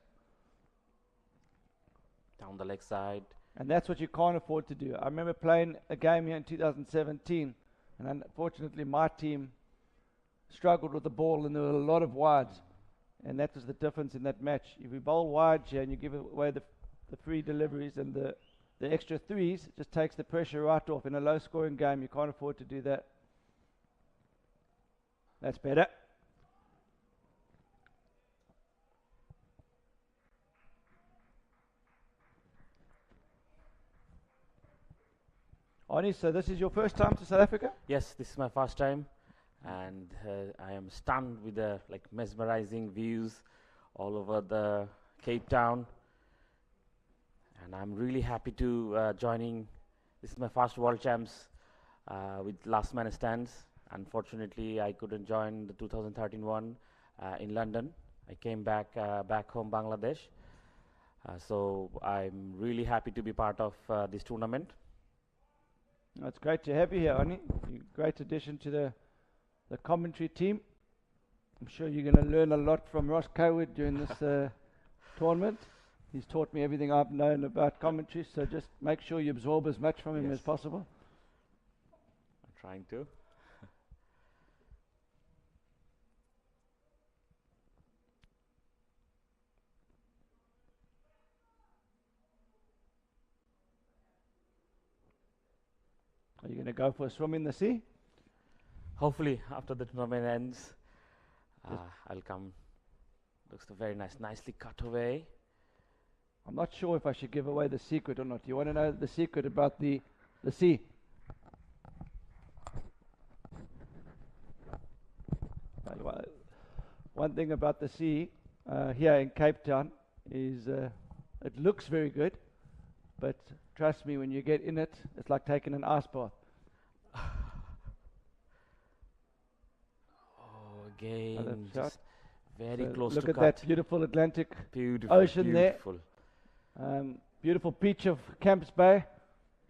Down the leg side. And that's what you can't afford to do. I remember playing a game here in 2017, and unfortunately my team struggled with the ball, and there were a lot of wides. And that was the difference in that match. If you bowl wide here and you give away the free deliveries and the extra threes, it just takes the pressure right off. In a low-scoring game, you can't afford to do that. That's better. Arnie, so this is your first time to South Africa? Yes, this is my first time, and I am stunned with the mesmerizing views all over the Cape Town, and I'm really happy to joining. This is my first World Champs with Last Man Stands. Unfortunately, I couldn't join the 2013 one in London. I came back home, Bangladesh. So I'm really happy to be part of this tournament. It's great to have you here, Arnie. You're a great addition to the commentary team. I'm sure you're going to learn a lot from Ross Cowood during this tournament. He's taught me everything I've known about commentary, so just make sure you absorb as much from him as possible. I'm trying to. Are you going to go for a swim in the sea? Hopefully, after the tournament ends, I'll come. Looks very nice, nicely cut away. I'm not sure if I should give away the secret or not. You want to know the secret about the sea? One thing about the sea here in Cape Town is it looks very good, but trust me, when you get in it, it's like taking an ice bath. Oh, again, just very So close look to at cut. that beautiful Atlantic Beautiful, ocean beautiful. there. Beautiful beach of Camps Bay.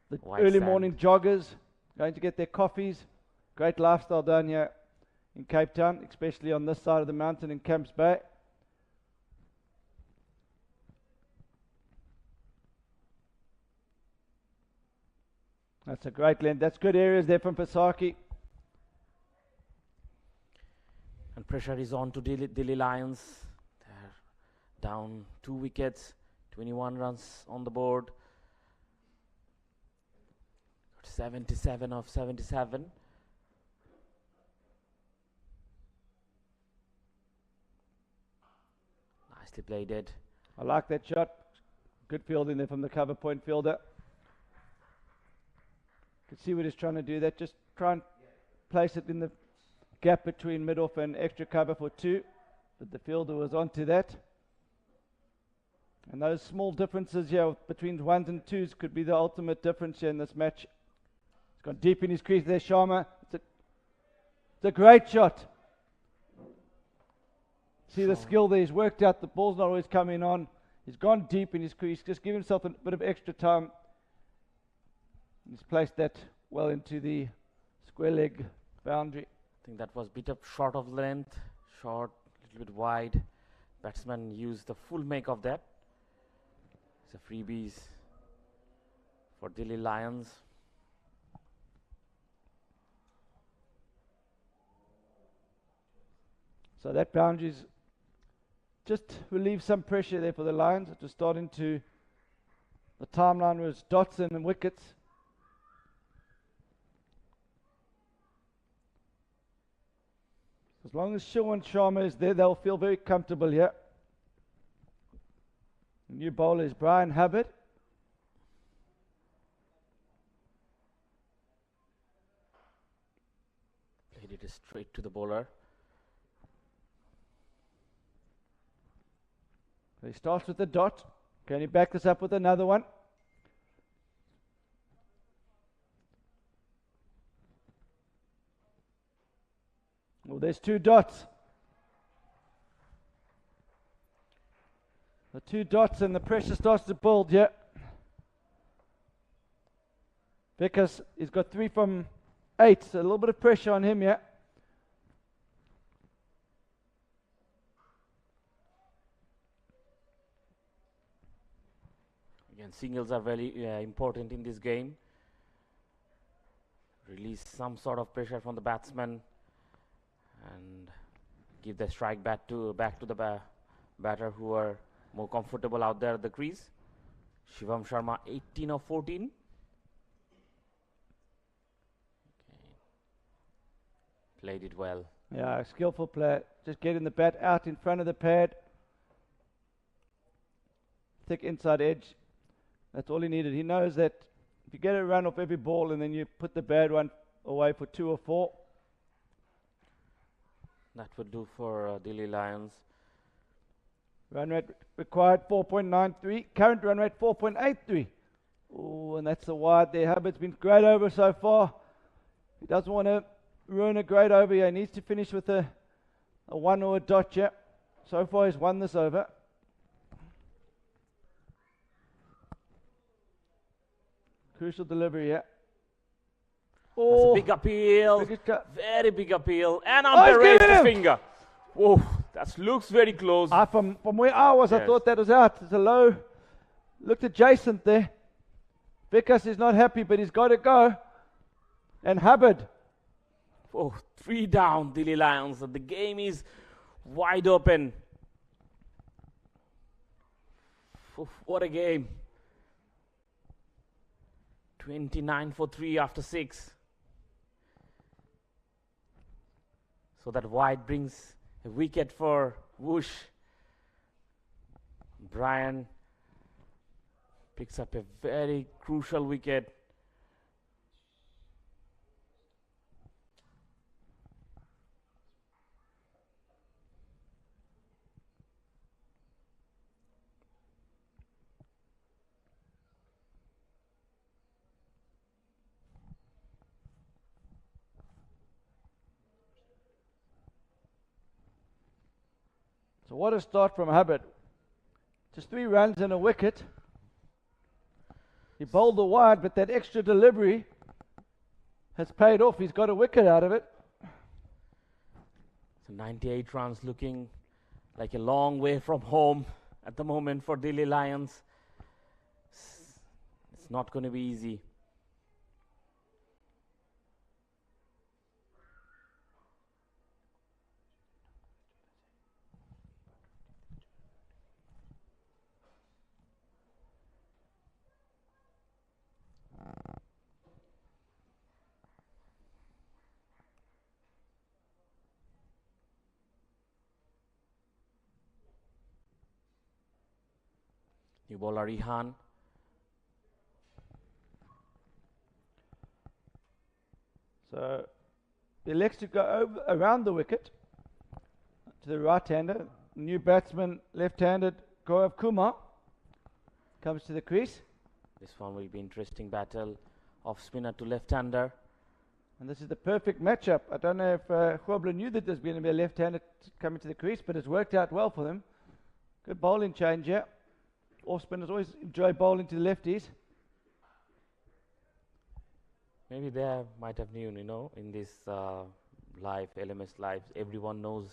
The White early sand. morning joggers going to get their coffees. Great lifestyle down here in Cape Town, especially on this side of the mountain in Camps Bay. That's a great length. That's good areas there from Pasaki. And pressure is on to Delhi Lions. They're down 2 wickets, 21 runs on the board. 77 of 77. Nicely played it. I like that shot. Good fielding there from the cover point fielder. Can see what he's trying to do. That just try and place it in the gap between mid-off and extra cover for 2. But the fielder was onto that. And those small differences here between 1s and 2s could be the ultimate difference here in this match. He's gone deep in his crease there, Sharma. It's a great shot. See the skill there. He's worked out the ball's not always coming on. He's gone deep in his crease. Just give himself a bit of extra time. He's placed that well into the square leg boundary. I think that was bit up short of length, short, little bit wide. batsman used the full make of that. It's a freebies for Delhi Lions. So that boundary's just relieved some pressure there for the Lions. It was starting to, the timeline was dots and wickets. As long as Shivan Sharma is there, they'll feel very comfortable here. The new bowler is Brian Hubbard. Played it straight to the bowler. So he starts with the dot. Can he back this up with another one? Well, there's two dots. The two dots and the pressure starts to build here. Vickers, he's got 3 from 8, so a little bit of pressure on him here. Again, singles are very important in this game. Release some sort of pressure from the batsman and give the strike back to the batter who are more comfortable out there at the crease. Shivam Sharma 18 of 14. Okay. Played it well. Yeah, a skillful player. Just getting the bat out in front of the pad. Thick inside edge. That's all he needed. He knows that if you get a run off every ball and then you put the bad one away for 2 or 4. That would do for Delhi Lions. Run rate required 4.93. Current run rate 4.83. Oh, and that's the wide there. Hubbard's been great over so far. He doesn't want to ruin a great over here. He needs to finish with a 1 or a dot here. So far he's won this over. Crucial delivery here. That's Oh, a big appeal. big cut. Very big appeal. And he's umpire raised given his him. finger. Whoa, that looks very close. From where I was, I Yes. thought that was out. It's a low. Looked adjacent there. Vickers is not happy, but he's got to go. And Hubbard. Oh, 3 down, Delhi Lions. The game is wide open. Oof, what a game. 29 for 3 after 6. So that wide brings a wicket for Ooosh. Brian picks up a very crucial wicket. So what a start from Hubbard. Just 3 runs and a wicket. He bowled the wide, but that extra delivery has paid off. He's got a wicket out of it. So 98 runs, looking like a long way from home at the moment for Delhi Lions. It's not going to be easy. New bowler Rihan. So he elects to go around the wicket to the right-hander. New batsman, left-handed Gaurav Kumar, comes to the crease. This one will be interesting battle. Off spinner to left-hander. And this is the perfect matchup. I don't know if Khwabla knew that there's going to be a left-hander coming to the crease, but it's worked out well for them. Good bowling change here. Off spinners always enjoy bowling to the lefties. Maybe they might have known, in this live, LMS lives, everyone knows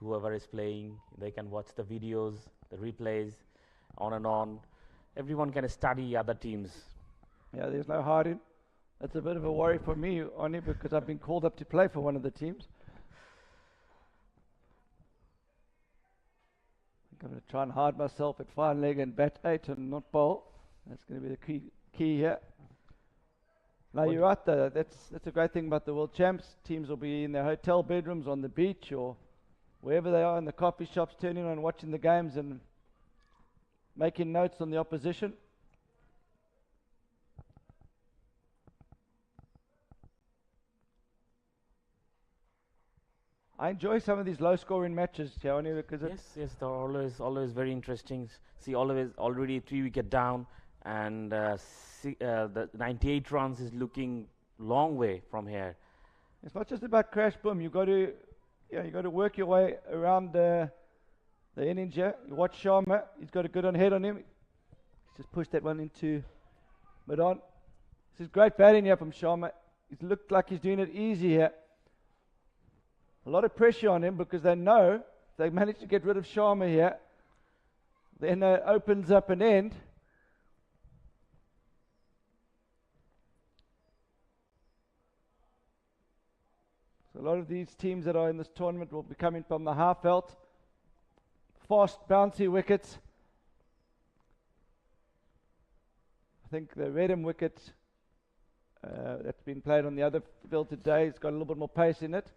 whoever is playing, they can watch the videos, the replays, on and on. Everyone can study other teams. Yeah, there's no hiding. That's a bit of a worry for me, only because I've been called up to play for one of the teams. I think I'm going to try and hide myself at fine leg and bat 8 and not bowl. That's going to be the key here. Now, you're right, though. That's a great thing about the World Champs. Teams will be in their hotel bedrooms, on the beach, or wherever they are in the coffee shops, turning on, watching the games and making notes on the opposition. I enjoy some of these low-scoring matches, Tiawani, because yes, they're always very interesting. See, already 3 wicket down, and the 98 runs is looking long way from here. it's not just about crash boom. You got to work your way around the innings here. You watch Sharma. He's got a good head on him. He's just pushed that one into mid-on. This is great batting here from Sharma. He's looked like he's doing it easy here. A lot of pressure on him because they know if they manage to get rid of Sharma here, then it opens up an end. So a lot of these teams that are in this tournament will be coming from the half veld. Fast, bouncy wickets. I think the Redham wicket that's been played on the other field today has got a little bit more pace in it.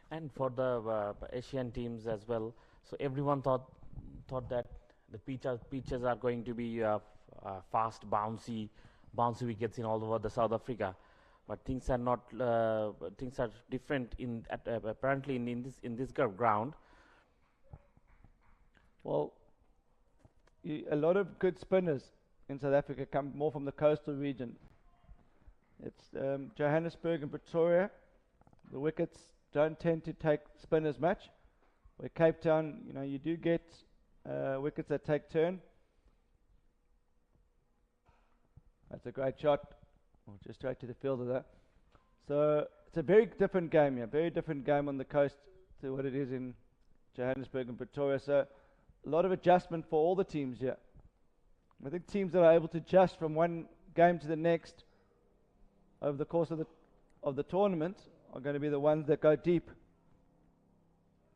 And for the Asian teams as well, so everyone thought that the pitches are going to be fast, bouncy wickets in all over the South Africa, but things are not. Things are different apparently in this ground. Well, a lot of good spinners in South Africa come more from the coastal region. It's Johannesburg and Pretoria. The wickets don't tend to take spinners much. Where Cape Town, you do get wickets that take turn. That's a great shot. Just straight to the fielder there. So it's a very different game here. Very different game on the coast to what it is in Johannesburg and Pretoria. So a lot of adjustment for all the teams here. I think teams that are able to adjust from one game to the next over the course of the tournament are going to be the ones that go deep.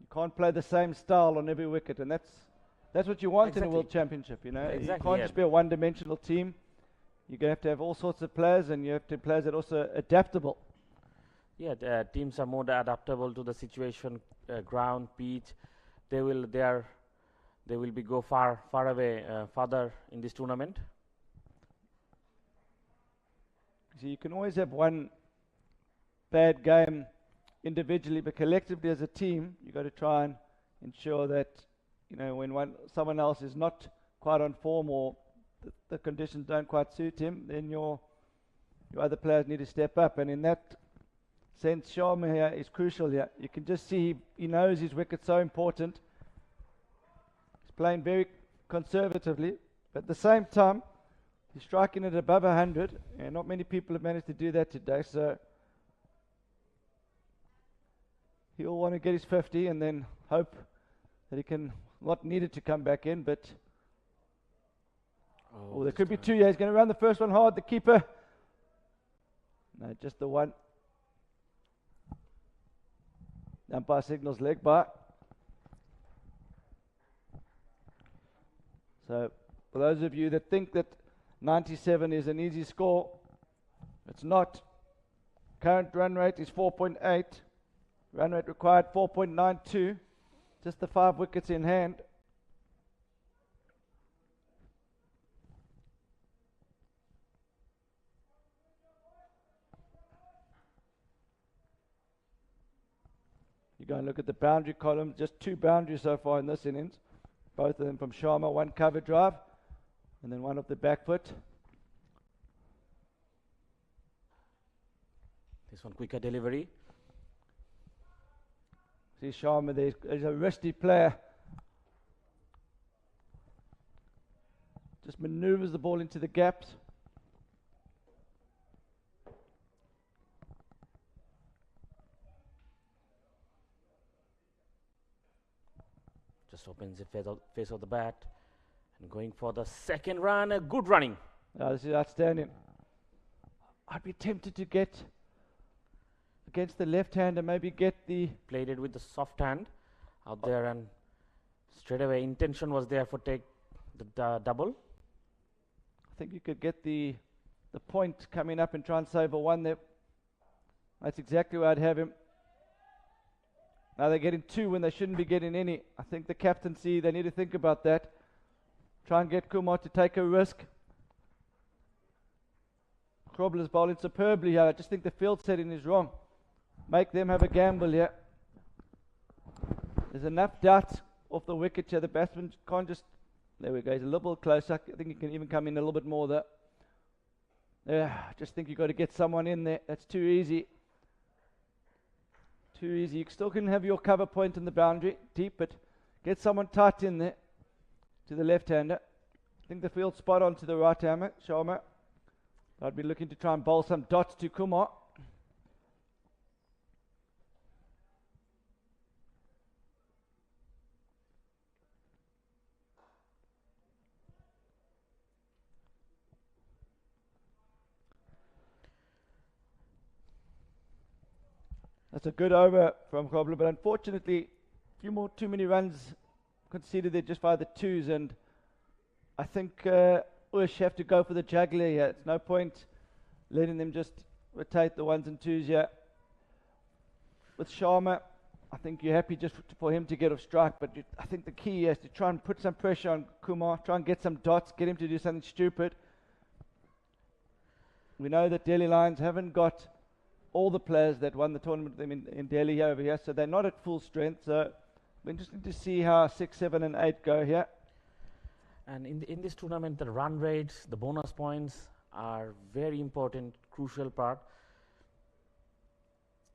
You can't play the same style on every wicket, and that's what you want in a World Championship. Exactly, you can't just be a one-dimensional team. You're going to have all sorts of players, and you have to have players that are also adaptable. Yeah, teams are more adaptable to the situation, ground, pitch. They will be go far away, farther in this tournament. So you can always have one bad game individually, but collectively as a team, you've got to try and ensure that when someone else is not quite on form or the conditions don't quite suit him, then your other players need to step up. And in that sense, Sharma here is crucial here. You can just see he knows his wicket's so important. He's playing very conservatively, but at the same time, he's striking it above 100, and not many people have managed to do that today. So he'll want to get his 50 and then hope that he can not need it to come back in, but there could be two. Yeah, he's going to run the first one hard. The keeper, no, just the one. The umpire signals leg by. So for those of you that think that 97 is an easy score, it's not. Current run rate is 4.8. Run rate required 4.92. Just the 5 wickets in hand. You go and look at the boundary column. Just 2 boundaries so far in this innings. Both of them from Sharma. 1 cover drive and then 1 off the back foot. This one quicker delivery. See Sharma, there's a wristy player. Just maneuvers the ball into the gaps. Just opens the face of the bat and going for the second run. A good running. This is outstanding. I'd be tempted to get against the left hand and maybe get the... Played it with the soft hand out there, and straight away intention was there for take the double. I think you could get the point coming up and try and save a one there. That's exactly where I'd have him. Now they're getting two when they shouldn't be getting any. I think the captaincy, they need to think about that. Try and get Kumar to take a risk. Grobler's bowling superbly here. I just think the field setting is wrong. Make them have a gamble here. There's enough doubt off the wicket here. The batsman can't just... There we go. He's a little bit closer. I think he can even come in a little bit more there. I just think you've got to get someone in there. That's too easy. Too easy. You still can have your cover point in the boundary, deep, but get someone tight in there to the left-hander. I think the field's spot on to the right-hander, Sharma. I'd be looking to try and bowl some dots to Kumar. That's a good over from Grobler, but unfortunately, too many runs conceded there just by the twos, and I think Ooosh have to go for the juggler here. It's no point letting them just rotate the ones and twos here. With Sharma, I think you're happy just for him to get off strike, but I think the key is to try and put some pressure on Kumar, try and get some dots, get him to do something stupid. We know that Delhi Lions haven't got all the players that won the tournament with them in Delhi over here, so they're not at full strength. So it'll be interesting to see how 6, 7 and 8 go here. And in this tournament, the run rates, the bonus points are very important, crucial part.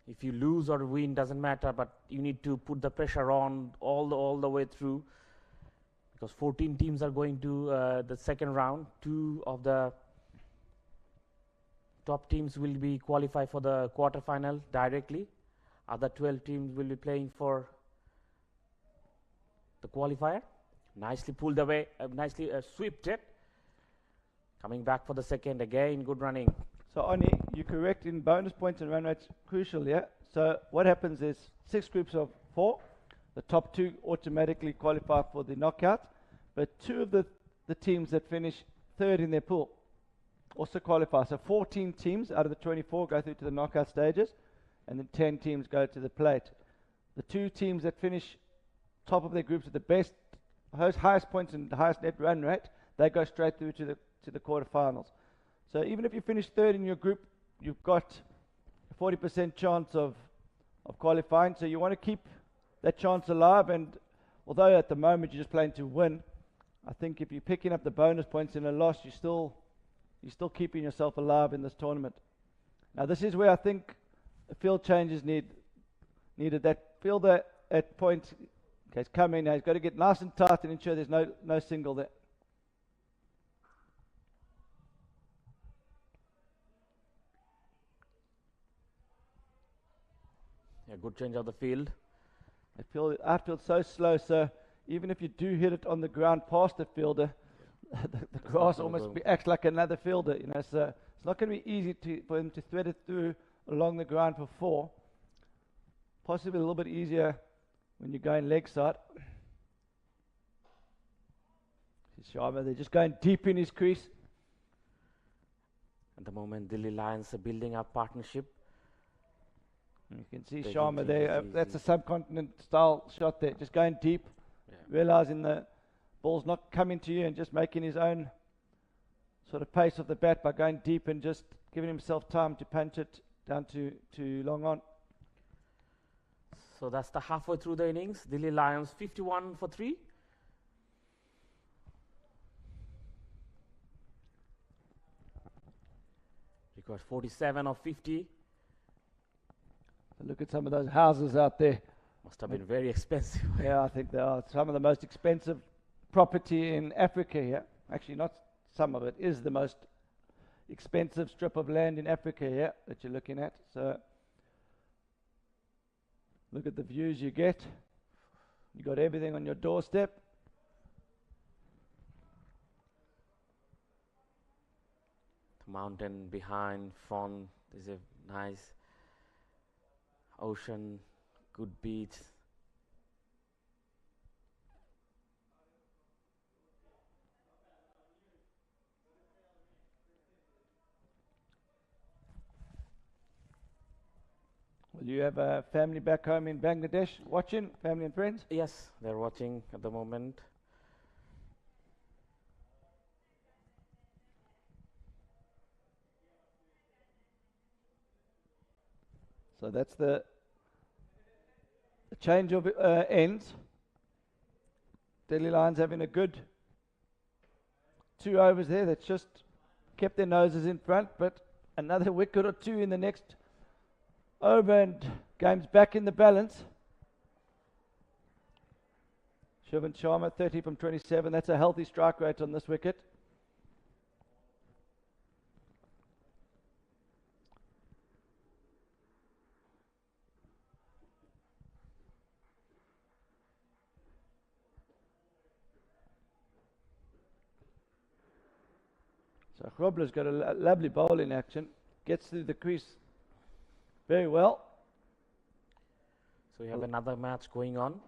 If you lose or win, doesn't matter, but you need to put the pressure on all the way through, because 14 teams are going to the second round. 2 of the top teams will be qualified for the quarterfinal directly. Other 12 teams will be playing for the qualifier. Nicely pulled away, nicely swept it. Coming back for the second again, good running. So Oni, you're correct in bonus points and run rates crucial here. So what happens is 6 groups of 4. The top 2 automatically qualify for the knockout, but 2 of the teams that finish third in their pool also qualify. So 14 teams out of the 24 go through to the knockout stages, and then 10 teams go to the plate. The 2 teams that finish top of their groups with the best, highest points and the highest net run rate, they go straight through to the quarterfinals. So even if you finish third in your group, you've got a 40% chance of qualifying. So you want to keep that chance alive. And although at the moment you're just playing to win, I think if you're picking up the bonus points in a loss, you're still keeping yourself alive in this tournament. Now this is where I think field changes needed. That fielder at point, okay, he's coming now. He's got to get nice and tight and ensure there's no single there. Yeah, good change of the field. Outfield's so slow, so even if you do hit it on the ground past the fielder, the grass almost acts like another fielder, you know. So it's not going to be easy for him to thread it through along the ground for 4. Possibly a little bit easier when you're going leg side. Sharma, they're just going deep in his crease. At the moment, Delhi Lions are building up partnership. You can see Sharma there. That's a subcontinent style shot there, just going deep, realizing the ball's not coming to you and just making his own sort of pace of the bat by going deep and just giving himself time to punch it down to long on. So that's the halfway through the innings. Delhi Lions 51 for 3. Requires 47 of 50. Look at some of those houses out there. Must have been very expensive. Yeah, I think they are some of the most expensive property in Africa here. Actually, not some of it, is the most expensive strip of land in Africa here that you're looking at. So look at the views you get. You got everything on your doorstep. The mountain behind, front, there's a nice ocean, good beach. Will you have a family back home in Bangladesh watching, family and friends? Yes, they're watching at the moment. So that's the change of ends. Delhi Lions having a good 2 overs there. That's just kept their noses in front, but another wicket or two in the next over and game's back in the balance. Shivan Sharma 30 from 27. That's a healthy strike rate on this wicket. So Grobler's got a lovely bowling action. Gets through the crease very well. So we have another match going on.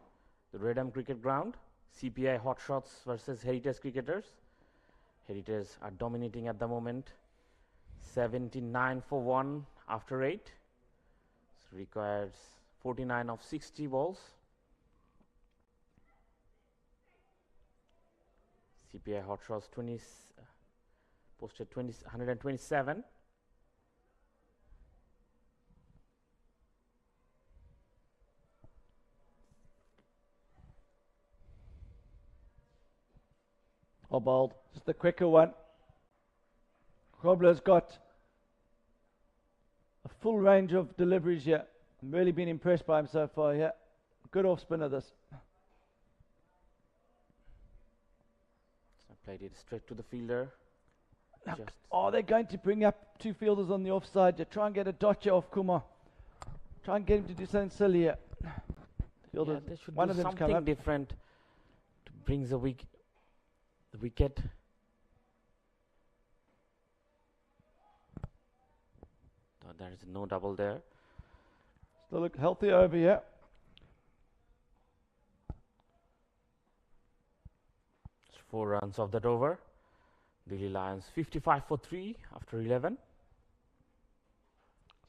The Redham Cricket Ground. CPI Hotshots versus Heritage Cricketers. Heritage are dominating at the moment. 79 for 1 after 8. So requires 49 of 60 balls. CPI Hotshots posted 127. Or bowled. Just the quicker one. Grobler's got a full range of deliveries here. I'm really been impressed by him so far here. Good off spinner this. So played it straight to the fielder. Just Oh, they're going to bring up 2 fielders on the offside. You try and get a dodger off Kumar. Try and get him to do something silly here. yeah, they should one do of them's come something up. different to bring the wicket. So there is no double there. Still look healthy over here. It's 4 runs off that over. Delhi Lions 55 for 3 after 11.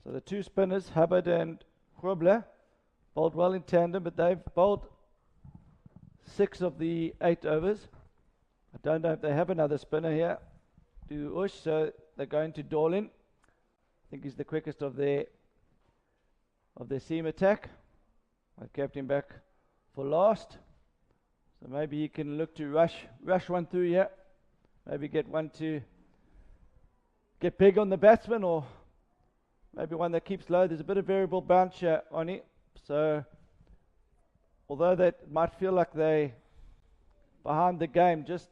So the 2 spinners, Hubbard and Grobler, bowled well in tandem, but they've bowled 6 of the 8 overs. I don't know if they have another spinner here. Do Ooosh, so they're going to Dorlin. I think he's the quickest of their seam attack. I've kept him back for last. So maybe he can look to rush one through here. Maybe get one to get big on the batsman, or maybe one that keeps low. There's a bit of variable bounce here on it. So although that might feel like they behind the game, just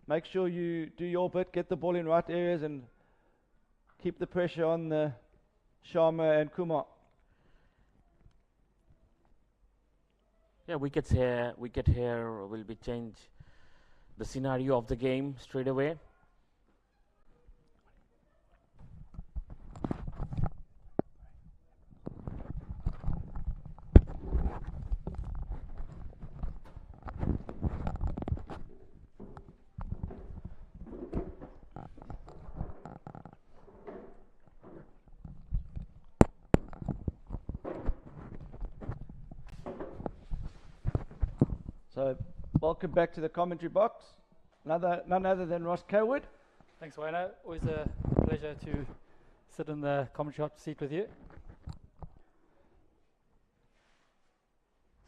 make sure you do your bit, get the ball in right areas and keep the pressure on the Sharma and Kumar. Yeah, wicket here will be change the scenario of the game straight away. So welcome back to the commentary box. None other than Ross Coward. Thanks, Wayno. Always a pleasure to sit in the commentary hot seat with you.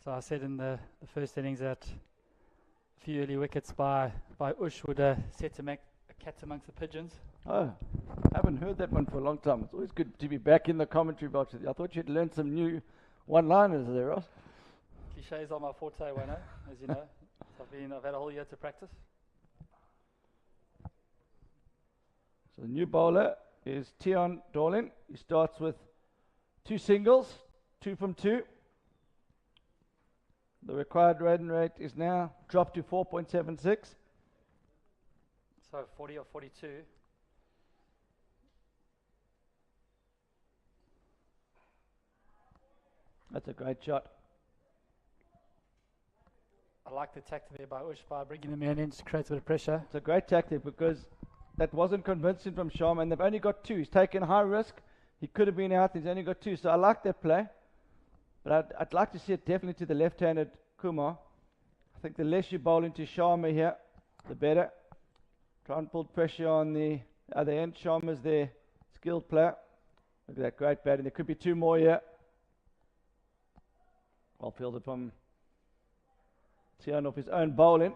So I said in the first innings that a few early wickets by Ooosh would set to make a cat amongst the pigeons. Oh, I haven't heard that one for a long time. It's always good to be back in the commentary box with you. I thought you'd learned some new one-liners there, Ross. Cliches are my forte, Wayno, as you know. So I've had a whole year to practice. So the new bowler is Tion Dorlin. He starts with 2 singles, 2 from 2. The required run rate is now dropped to 4.76. So 40 or 42. That's a great shot. I like the tactic there by Ooosh by bringing the man in to create a bit of pressure. It's a great tactic because that wasn't convincing from Sharma, and they've only got 2. He's taken high risk. He could have been out. He's only got 2. So I like that play. But I'd like to see it definitely to the left-handed Kumar. I think the less you bowl into Sharma here, the better. Try and pull pressure on the other end. Sharma's their skilled player. Look at that great batting. There could be 2 more here. Well fielded from Tian off his own bowling.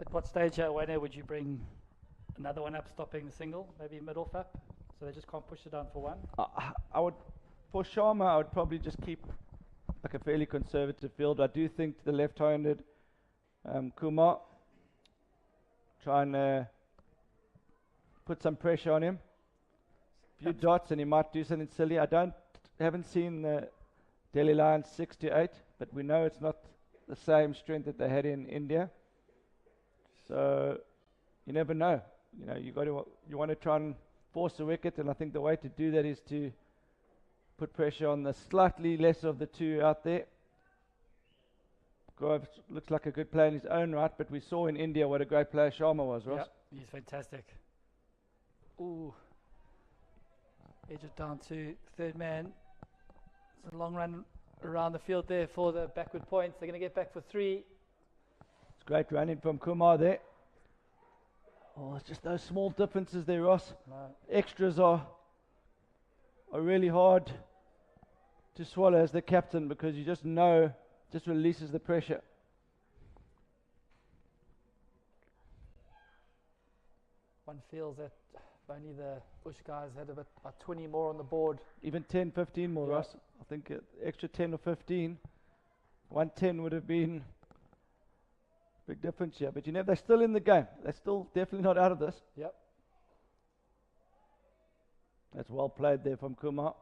At what stage, Wayne, would you bring another one up, stopping the single, maybe mid-off up, so they just can't push it down for 1? I would, for Sharma, I would probably just keep like a fairly conservative field. I do think to the left-handed Kumar, try and put some pressure on him. A few dots and he might do something silly. Haven't seen the Delhi Lions 6 to 8, but we know it's not the same strength that they had in India. So you never know. You know, you want to try and force a wicket, and I think the way to do that is to put pressure on the slightly less of the 2 out there. Grove looks like a good player in his own right, but we saw in India what a great player Sharma was, Ross. Yep, he's fantastic. Ooh. Edge it down to third man. It's a long run around the field there for the backward points. They're going to get back for 3. It's great running from Kumar there. Oh, it's just those small differences there, Ross. No. Extras are really hard to swallow as the captain, because you just know, just releases the pressure. One feels that if only the Bush guys had about 20 more on the board. Even 10, 15 more, Yeah. Ross. I think extra 10 or 15. 110 would have been big difference here. But you know, they're still in the game. They're still definitely not out of this. Yep. That's well played there from Kumar.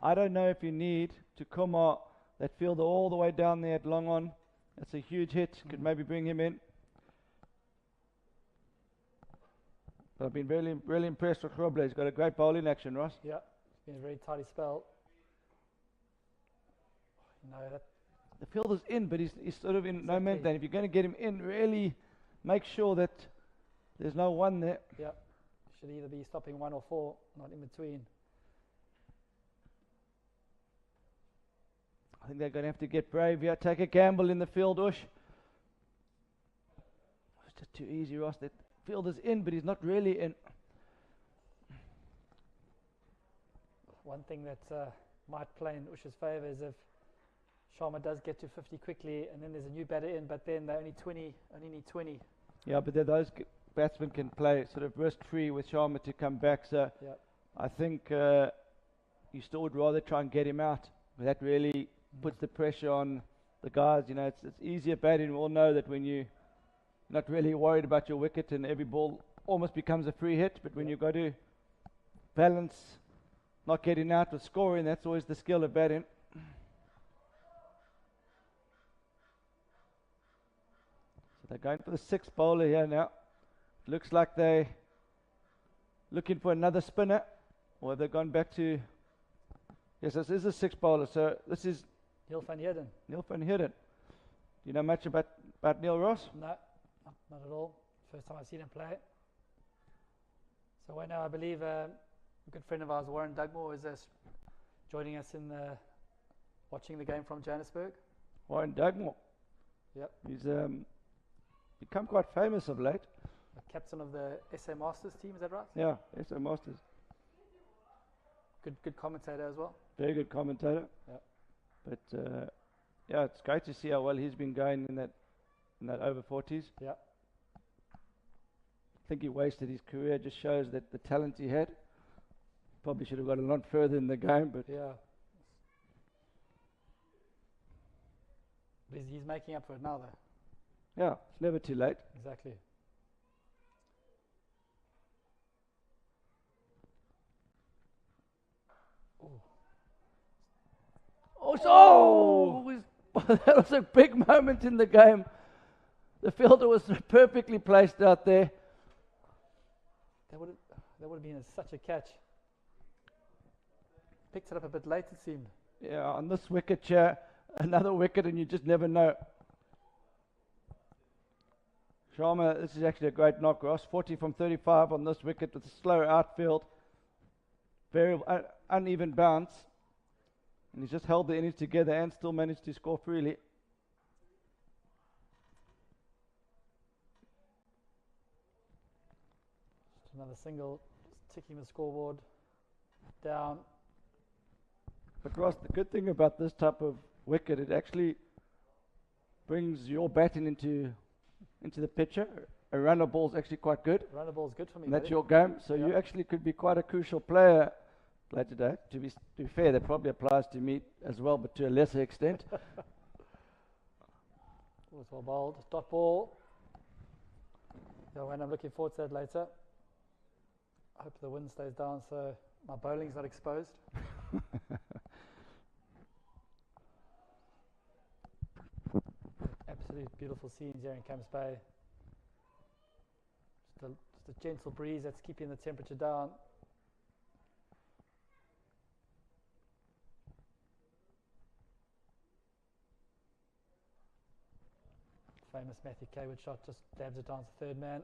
I don't know if you need to Kumar that fielder all the way down there at long on. That's a huge hit. Could maybe bring him in. But I've been really, really impressed with Roble. He's got a great bowling action, Ross. Yeah, it's been a very tidy spell. No, that The fielder's in, but he's sort of in no man's Exactly. land. If you're going to get him in, really make sure that there's no one there. should either be stopping 1 or 4, not in between. I think they're going to have to get brave here. Take a gamble in the field, Oosh. It's just too easy, Ross. That fielder's in, but he's not really in. One thing that might play in Oosh's favour is if Sharma does get to 50 quickly, and then there's a new batter in, but then they only need 20. Yeah, but those batsmen can play sort of risk-free with Sharma to come back. So Yep. I think you still would rather try and get him out. But that really puts the pressure on the guys. You know, it's easier batting. We all know that when you're not really worried about your wicket and every ball almost becomes a free hit. But when you've got to balance not getting out with scoring, that's always the skill of batting. So they're going for the 6th bowler here now. Looks like they're looking for another spinner. Or have they gone back to... Yes, this is the 6th bowler. So this is Neil van Heerden. Neil van Heerden. Do you know much about Neil, Ross? No, not at all. First time I've seen him play. So right now I believe a good friend of ours, Warren Dugmore, is joining us in watching the game from Johannesburg. Warren Dugmore. Yep. He's become quite famous of late. Captain of the SA Masters team, is that right? Yeah, SA Masters. Good commentator as well. Very good commentator. Yep. But yeah, it's great to see how well he's been going in that over 40s. Yep. I think he wasted his career. Just shows that the talent he had. Probably should have got a lot further in the game, but Yeah. But he's making up for it now, though. yeah, it's never too late. Exactly. Oh! That was a big moment in the game. The fielder was perfectly placed out there. That would have been such a catch. Picked it up a bit late, it seemed. Yeah, on this wicket here, another wicket, and you just never know. Sharma, this is actually a great knock, Ross. 40 from 35 on this wicket with a slow outfield. Very uneven bounce. And he's just held the innings together and still managed to score freely. Just another single, just ticking the scoreboard down. But Ross, the good thing about this type of wicket, it actually brings your batting into the picture. A runner ball is actually quite good. Runner ball's good for me. And that's buddy. your game, so Yeah. you actually could be quite a crucial player today. To be fair, that probably applies to me as well, but to a lesser extent. Was well bowled. Dot ball. Yeah, when I'm looking forward to that later. I hope the wind stays down so my bowling's not exposed. Absolute beautiful scenes here in Camps Bay. Just a gentle breeze that's keeping the temperature down. Famous Matthew Kaywood shot just dabs it down to third man.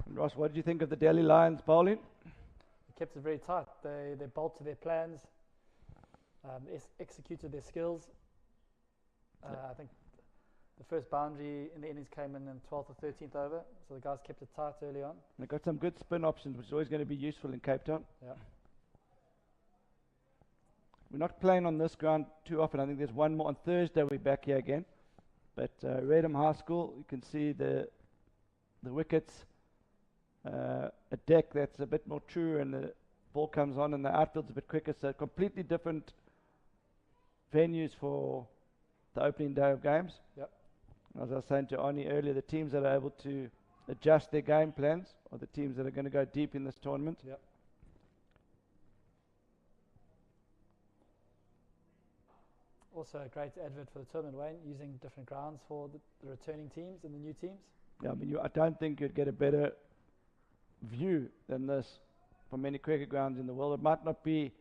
And Ross, what did you think of the Delhi Lions bowling? They kept it very tight. They bowled to their plans, executed their skills. I think the first boundary in the innings came in the 12th or 13th over, so the guys kept it tight early on. They got some good spin options, which is always going to be useful in Cape Town. Yeah. We're not playing on this ground too often. I think there's one more on Thursday. We're back here again. But Redham High School, you can see the wickets, a deck that's a bit more true, and the ball comes on, and the outfield's a bit quicker. So completely different venues for the opening day of games. Yep. As I was saying to Arnie earlier, the teams that are able to adjust their game plans are the teams that are going to go deep in this tournament. Yep. Also a great advert for the tournament, Wayne, using different grounds for the returning teams and the new teams. Yeah, I mean, I don't think you'd get a better view than this from many cricket grounds in the world. It might not be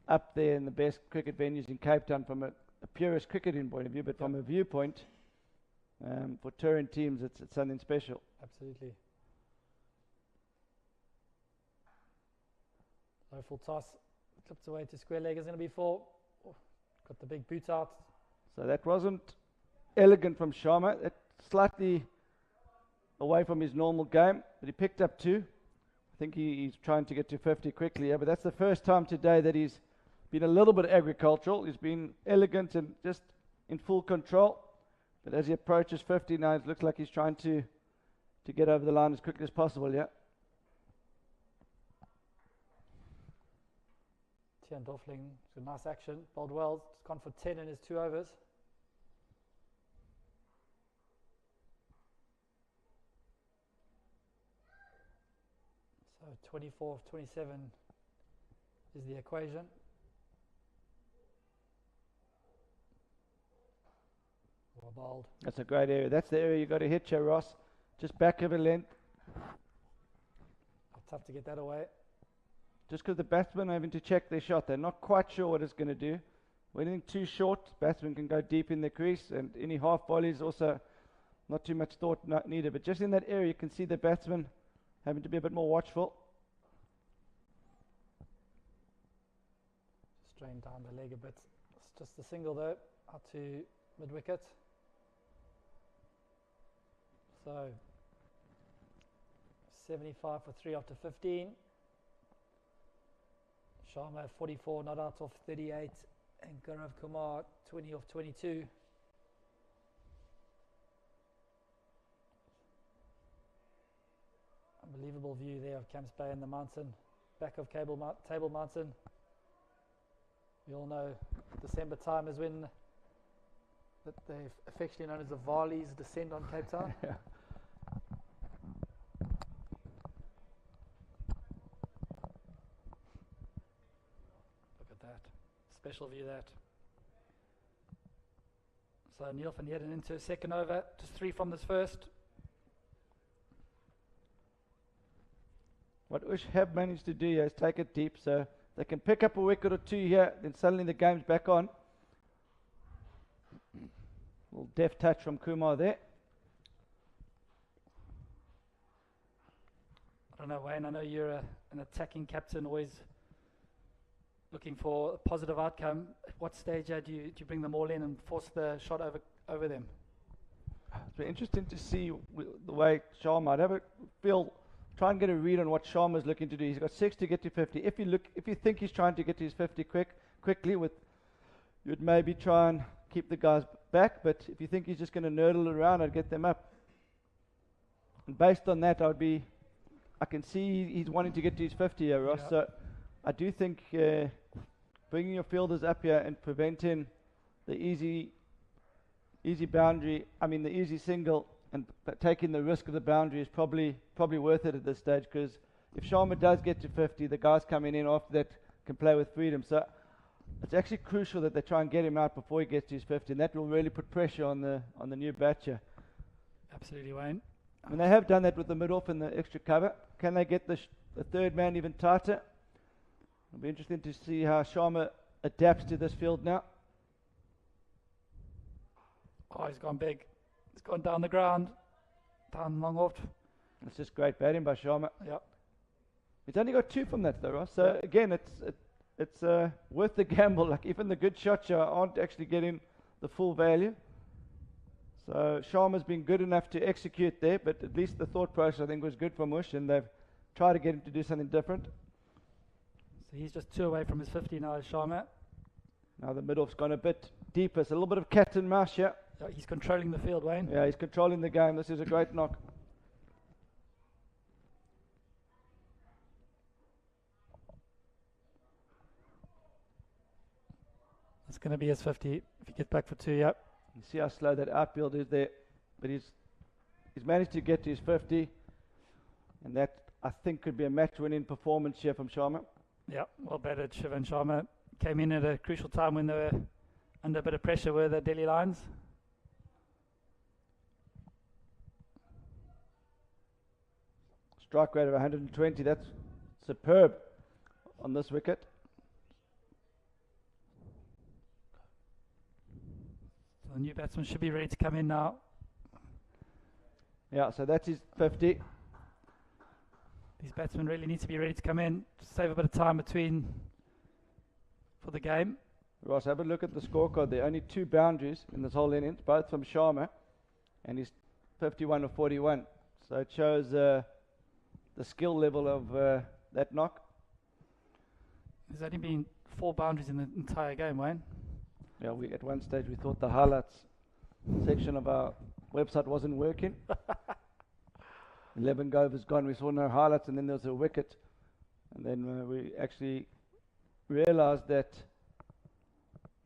up there in the best cricket venues in Cape Town from a purist cricketing point of view, but from a viewpoint, for touring teams, it's something special. Absolutely. Low full toss, clipped away to square leg is going to be 4. Got the big boot out. So that wasn't elegant from Sharma. That's slightly away from his normal game, but he picked up 2. I think he's trying to get to 50 quickly, but that's the first time today that he's been a little bit agricultural. He's been elegant and just in full control. But as he approaches 50 now, it looks like he's trying to get over the line as quickly as possible, yeah. Tian Dorfling, it's a nice action. Bowled well. It's gone for 10 in his 2 overs. So 24 of 27 is the equation. Well bowled. That's a great area. That's the area you've got to hit, Ross. Just back of a length. Tough to get that away. Just because the batsmen are having to check their shot. They're not quite sure what it's going to do. When anything too short, batsmen can go deep in the crease, and any half volleys also not too much thought needed. But just in that area, you can see the batsmen having to be a bit more watchful. Strain down the leg a bit. It's just a single though, out to mid wicket. So 75 for 3 after 15. Sharma 44 not out of 38, and Gaurav Kumar 20 of 22. Unbelievable view there of Camps Bay and the mountain, back of Table Mountain. We all know December time is when that they're affectionately known as the Varleys descend on Cape Town. Yeah. special view that. So Neil van Heerden into a second over, just 3 from this first. What Ooosh have managed to do here is take it deep, so they can pick up a wicket or two here, then suddenly the game's back on. Little deft touch from Kumar there. I don't know, Wayne, I know you're an attacking captain, always looking for a positive outcome. At what stage do you bring them all in and force the shot over them? It's been interesting to see the way Sharma, I'd have a feel, try and get a read on what Sharma's looking to do. He's got 6 to get to 50. If you think he's trying to get to his 50 quickly, you'd maybe try and keep the guys back, but if you think he's just going to nerdle around, I'd get them up. And based on that, I can see he's wanting to get to his 50 here, Ross. Yeah. So I do think bringing your fielders up here and preventing the easy boundary, the easy single, and taking the risk of the boundary is probably worth it at this stage, because if Sharma does get to 50, the guys coming in after that can play with freedom. So it's actually crucial that they try and get him out before he gets to his 50, and that will really put pressure on the new batcher. Absolutely, Wayne. I mean, they have done that with the mid-off and the extra cover. Can they get the third man even tighter? It'll be interesting to see how Sharma adapts to this field now. Oh, he's gone big. He's gone down the ground, down long off. It's just great batting by Sharma. Yep. He's only got 2 from that though, Ross. So Yep. again, it's worth the gamble. Like even the good shots aren't actually getting the full value. So Sharma's been good enough to execute there, but at least the thought process I think was good from Ooosh, and they've tried to get him to do something different. So he's just 2 away from his 50 now, Sharma. Now the mid-off's gone a bit deeper. It's a little bit of cat and mouse here. He's controlling the field, Wayne. Yeah, he's controlling the game. This is a great knock. It's going to be his 50 if he gets back for 2, yep. You see how slow that outfield is there, but he's managed to get to his 50, and that I think could be a match-winning performance here from Sharma. Yep, well batted, Shivan Sharma. Came in at a crucial time when they were under a bit of pressure with the Delhi Lions. Strike rate of 120, that's superb on this wicket. So the new batsman should be ready to come in now. Yeah, so that's his 50. These batsmen really need to be ready to come in, to save a bit of time for the game. Ross, have a look at the scorecard. There are only 2 boundaries in this whole innings, both from Sharma, and he's 51 of 41. So it shows the skill level of that knock. There's only been 4 boundaries in the entire game, Wayne. Yeah, at one stage we thought the highlights section of our website wasn't working. 11 overs gone, we saw no highlights, and then there was a wicket. And then we actually realized that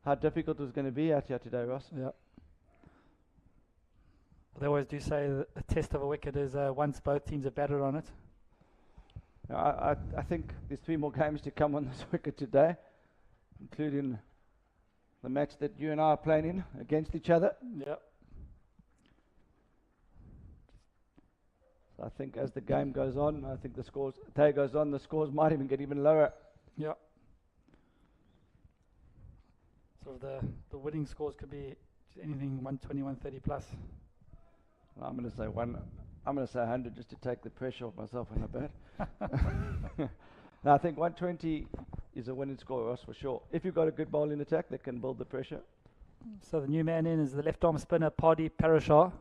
how difficult it was going to be out here today, Ross. Yeah. They always do say that the test of a wicket is once both teams have batted on it. I think there's 3 more games to come on this wicket today, including the match that you and I are playing in against each other. Yeah. So I think as the game goes on, I think the scores might even get even lower. Yeah. So the winning scores could be anything 120, 130 plus. I'm going to say 100 just to take the pressure off myself when I bat. No, I think 120 is a winning score, Ross, for sure. If you've got a good bowling attack, that can build the pressure. So the new man in is the left-arm spinner, Paddy Parashar.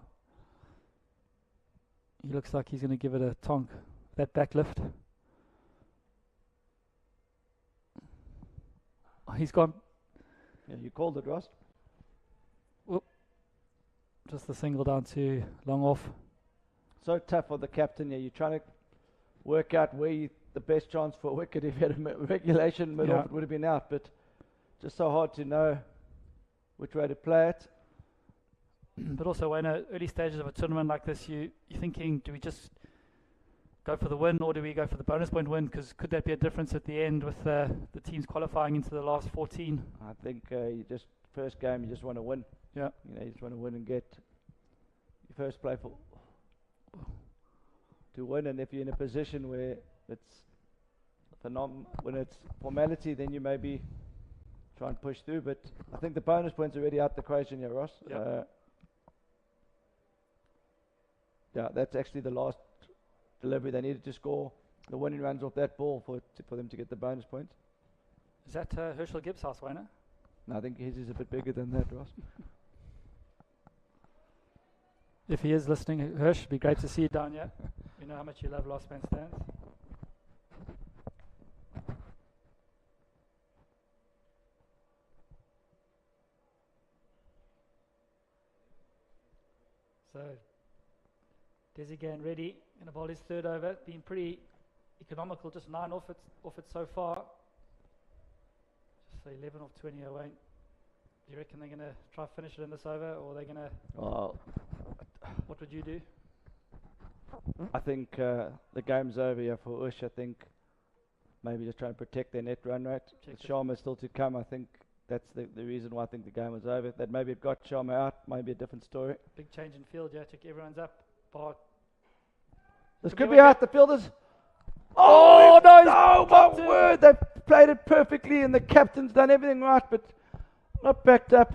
He looks like he's going to give it a tonk, that back lift. Oh, he's gone. Yeah, you called it, Ross. Just the single down to long off. So tough for the captain. Yeah, you're trying to work out where the best chance for a wicket. If you had a regulation mid-off, it would have been out. But just so hard to know which way to play it. But also, when early stages of a tournament like this, you're thinking, do we just go for the win, or do we go for the bonus point win? Because could that be a difference at the end with the teams qualifying into the last 14? I think first game you just want to win. Yeah. You just want to win and get your first play to win. And if you're in a position where it's when it's formality, then you maybe try and push through. But I think the bonus points are already out the equation here, Ross. Yep. Yeah, that's actually the last delivery. They needed to score the winning runs off that ball for them to get the bonus points. Is that Herschel Gibbs' house, Wayne? No, I think his is a bit bigger than that, Ross. If he is listening, Hirsch, it'd be great to see you down here. You know how much you love Last Man Stands. So, Desigan ready, going to bowl his third over. Been pretty economical, just 9 off it so far. Just say 11 off 20 away. Do you reckon they're going to try finish it in this over, or are they going to... What would you do? I think the game's over here for Ooosh. I think maybe just trying to protect their net run rate. With Sharma still to come, I think that's the reason why I think the game was over. That maybe it got Sharma out, maybe a different story. Big change in field, yeah. Check everyone's up. Bar. This could be out, the fielders. Oh no, my word, they've played it perfectly and the captain's done everything right, but not backed up.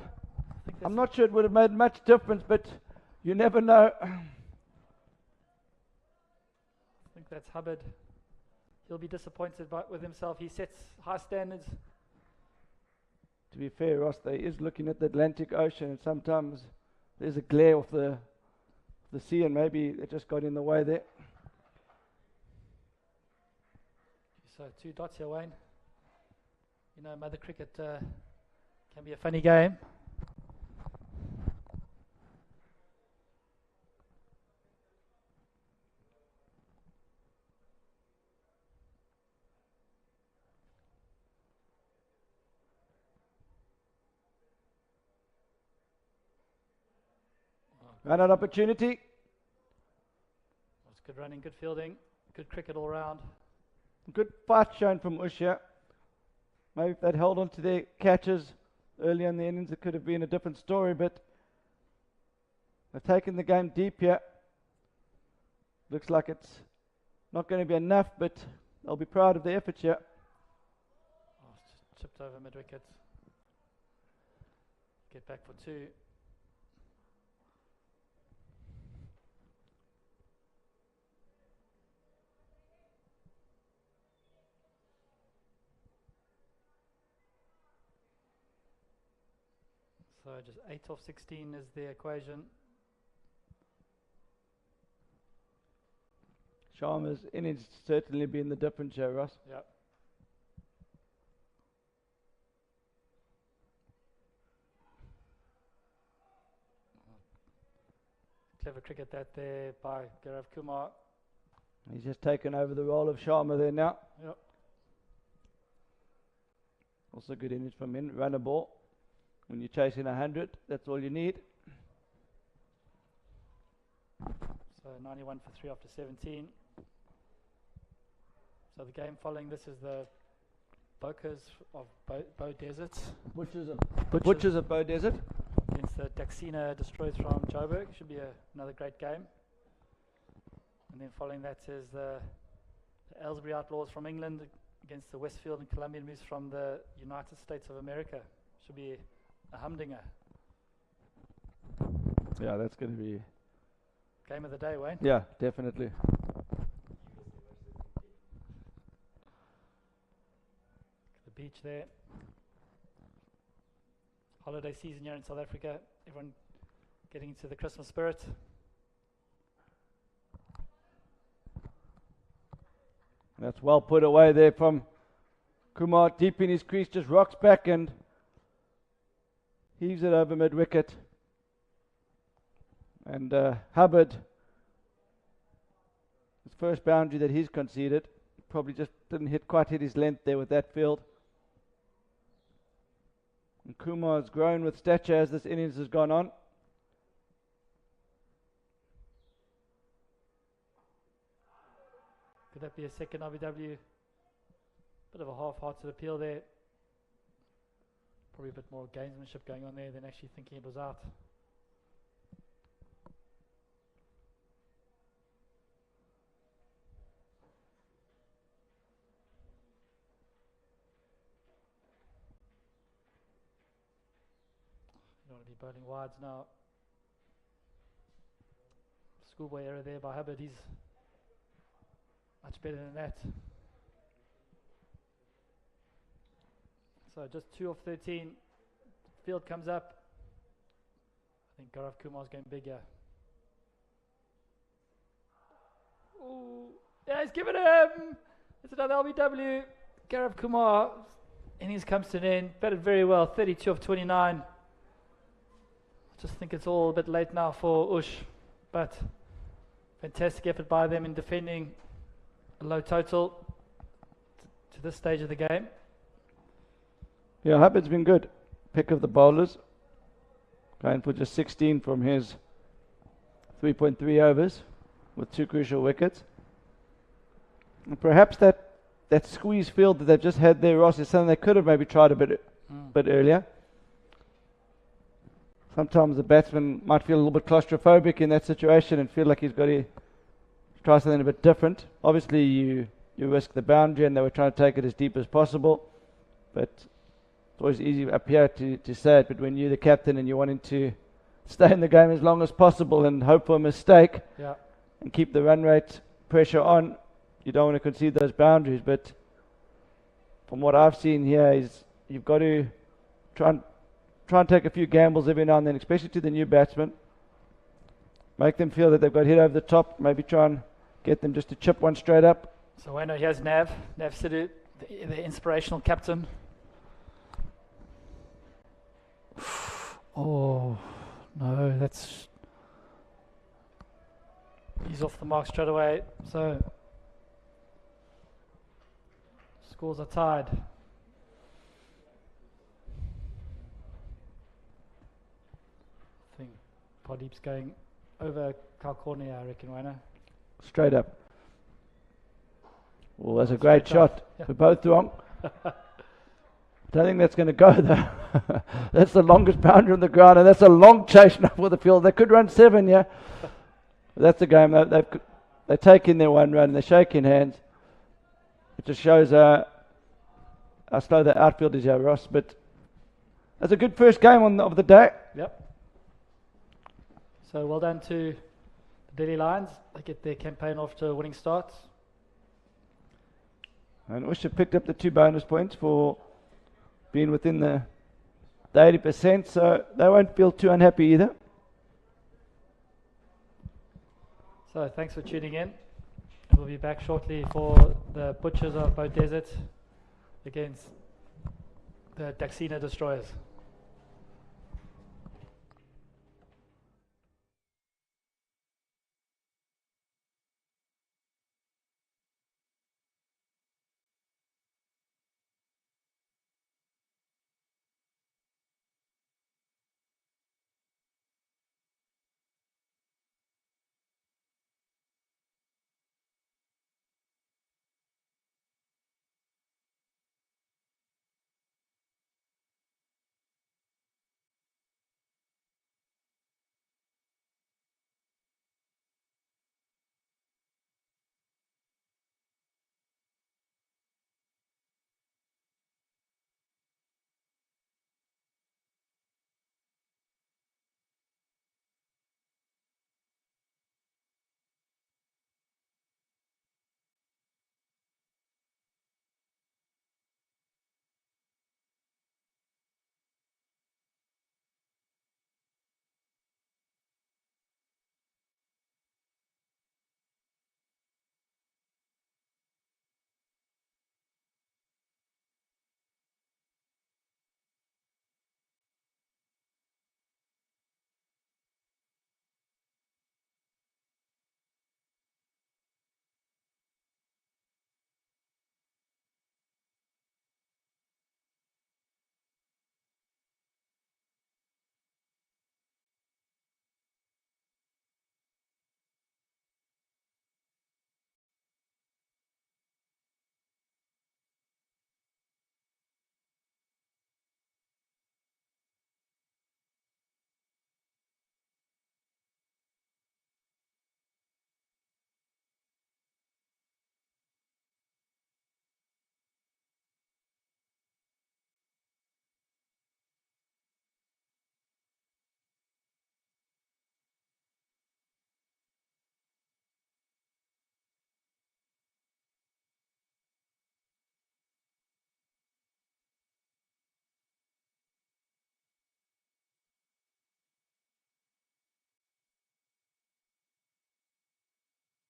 I'm not sure it would have made much difference, but you never know. I think that's Hubbard. He'll be disappointed with himself. He sets high standards. To be fair, Ross, they is looking at the Atlantic Ocean, and sometimes there's a glare off the sea, and maybe it just got in the way there. So 2 dots here, Wayne. You know, mother cricket can be a funny game. Run out opportunity. It's good running, good fielding, good cricket all round. Good fight shown from Ooosh. Maybe if they'd held on to their catches earlier in the innings, it could have been a different story, but they've taken the game deep here. Looks like it's not going to be enough, but they'll be proud of the effort here. Oh, it's just chipped over mid-wicket. Get back for 2. So just 8 off 16 is the equation. Sharma's innings certainly been the difference here, Ross. Yep. Clever cricket that there by Gaurav Kumar. He's just taken over the role of Sharma there now. Yep. Also good innings from him. Run a ball. When you're chasing 100, that's all you need. So 91 for 3 after 17. So the game following this is the Bokers of Bow Desert. Butchers of Bow Desert. Against the Daxina Destroyers from Joburg. Should be another great game. And then following that is the Aylesbury Outlaws from England against the Westfield and Colombian Moose from the United States of America. Should be a humdinger. Yeah, that's going to be... Game of the day, Wayne. Yeah, definitely. The beach there. Holiday season here in South Africa. Everyone getting into the Christmas spirit. That's well put away there from Kumar. Deep in his crease, just rocks back and heaves it over mid-wicket. And Hubbard, his first boundary that he's conceded, probably just didn't quite hit his length there with that field. And Kumar's grown with stature as this innings has gone on. Could that be a second RBW? Bit of a half-hearted appeal there. Probably a bit more gamesmanship going on there than actually thinking it was out. You don't want to be bowling wides now. Schoolboy error there by Hubbard. He's much better than that. So just 2 of 13. Field comes up. I think Gaurav Kumar's going big here. Ooh, yeah, he's given him. It's another LBW. Gaurav Kumar. Innings comes to an end. Batted very well. 32 of 29. I just think it's all a bit late now for Ooosh, but fantastic effort by them in defending a low total to this stage of the game. Yeah, Hubbard's been good. Pick of the bowlers. Going for just 16 from his 3.3 overs with 2 crucial wickets. And perhaps that squeeze field that they've just had there, Ross, is something they could have maybe tried a bit earlier. Sometimes the batsman might feel a little bit claustrophobic in that situation and feel like he's got to try something a bit different. Obviously, you risk the boundary, and they were trying to take it as deep as possible. But it's always easy up here to say it, but when you're the captain and you're wanting to stay in the game as long as possible and hope for a mistake and keep the run rate pressure on, you don't want to concede those boundaries. But from what I've seen here is you've got to try and take a few gambles every now and then, especially to the new batsmen. Make them feel that they've got hit over the top, maybe try and get them just to chip one straight up. So I know he has Nav Sidhu, the inspirational captain. Oh, no, he's off the mark straight away. So scores are tied. I think Pradeep's going over Kalkornia, I reckon, Wayne. Straight up. Well, that's a great shot. We're both wrong. I don't think that's going to go though. That's the longest boundary on the ground, and that's a long chase now for the field. They could run 7, yeah. But that's the game. They take in their 1 run and they're shaking hands. It just shows how slow the outfield is here, Ross. But that's a good first game of the day. Yep. So well done to the Delhi Lions. They get their campaign off to a winning start. And Ooosh have picked up the 2 bonus points for being within the 80%, so they won't feel too unhappy either. So thanks for tuning in. We'll be back shortly for the Butchers of Bow Desert against the Daxina Destroyers.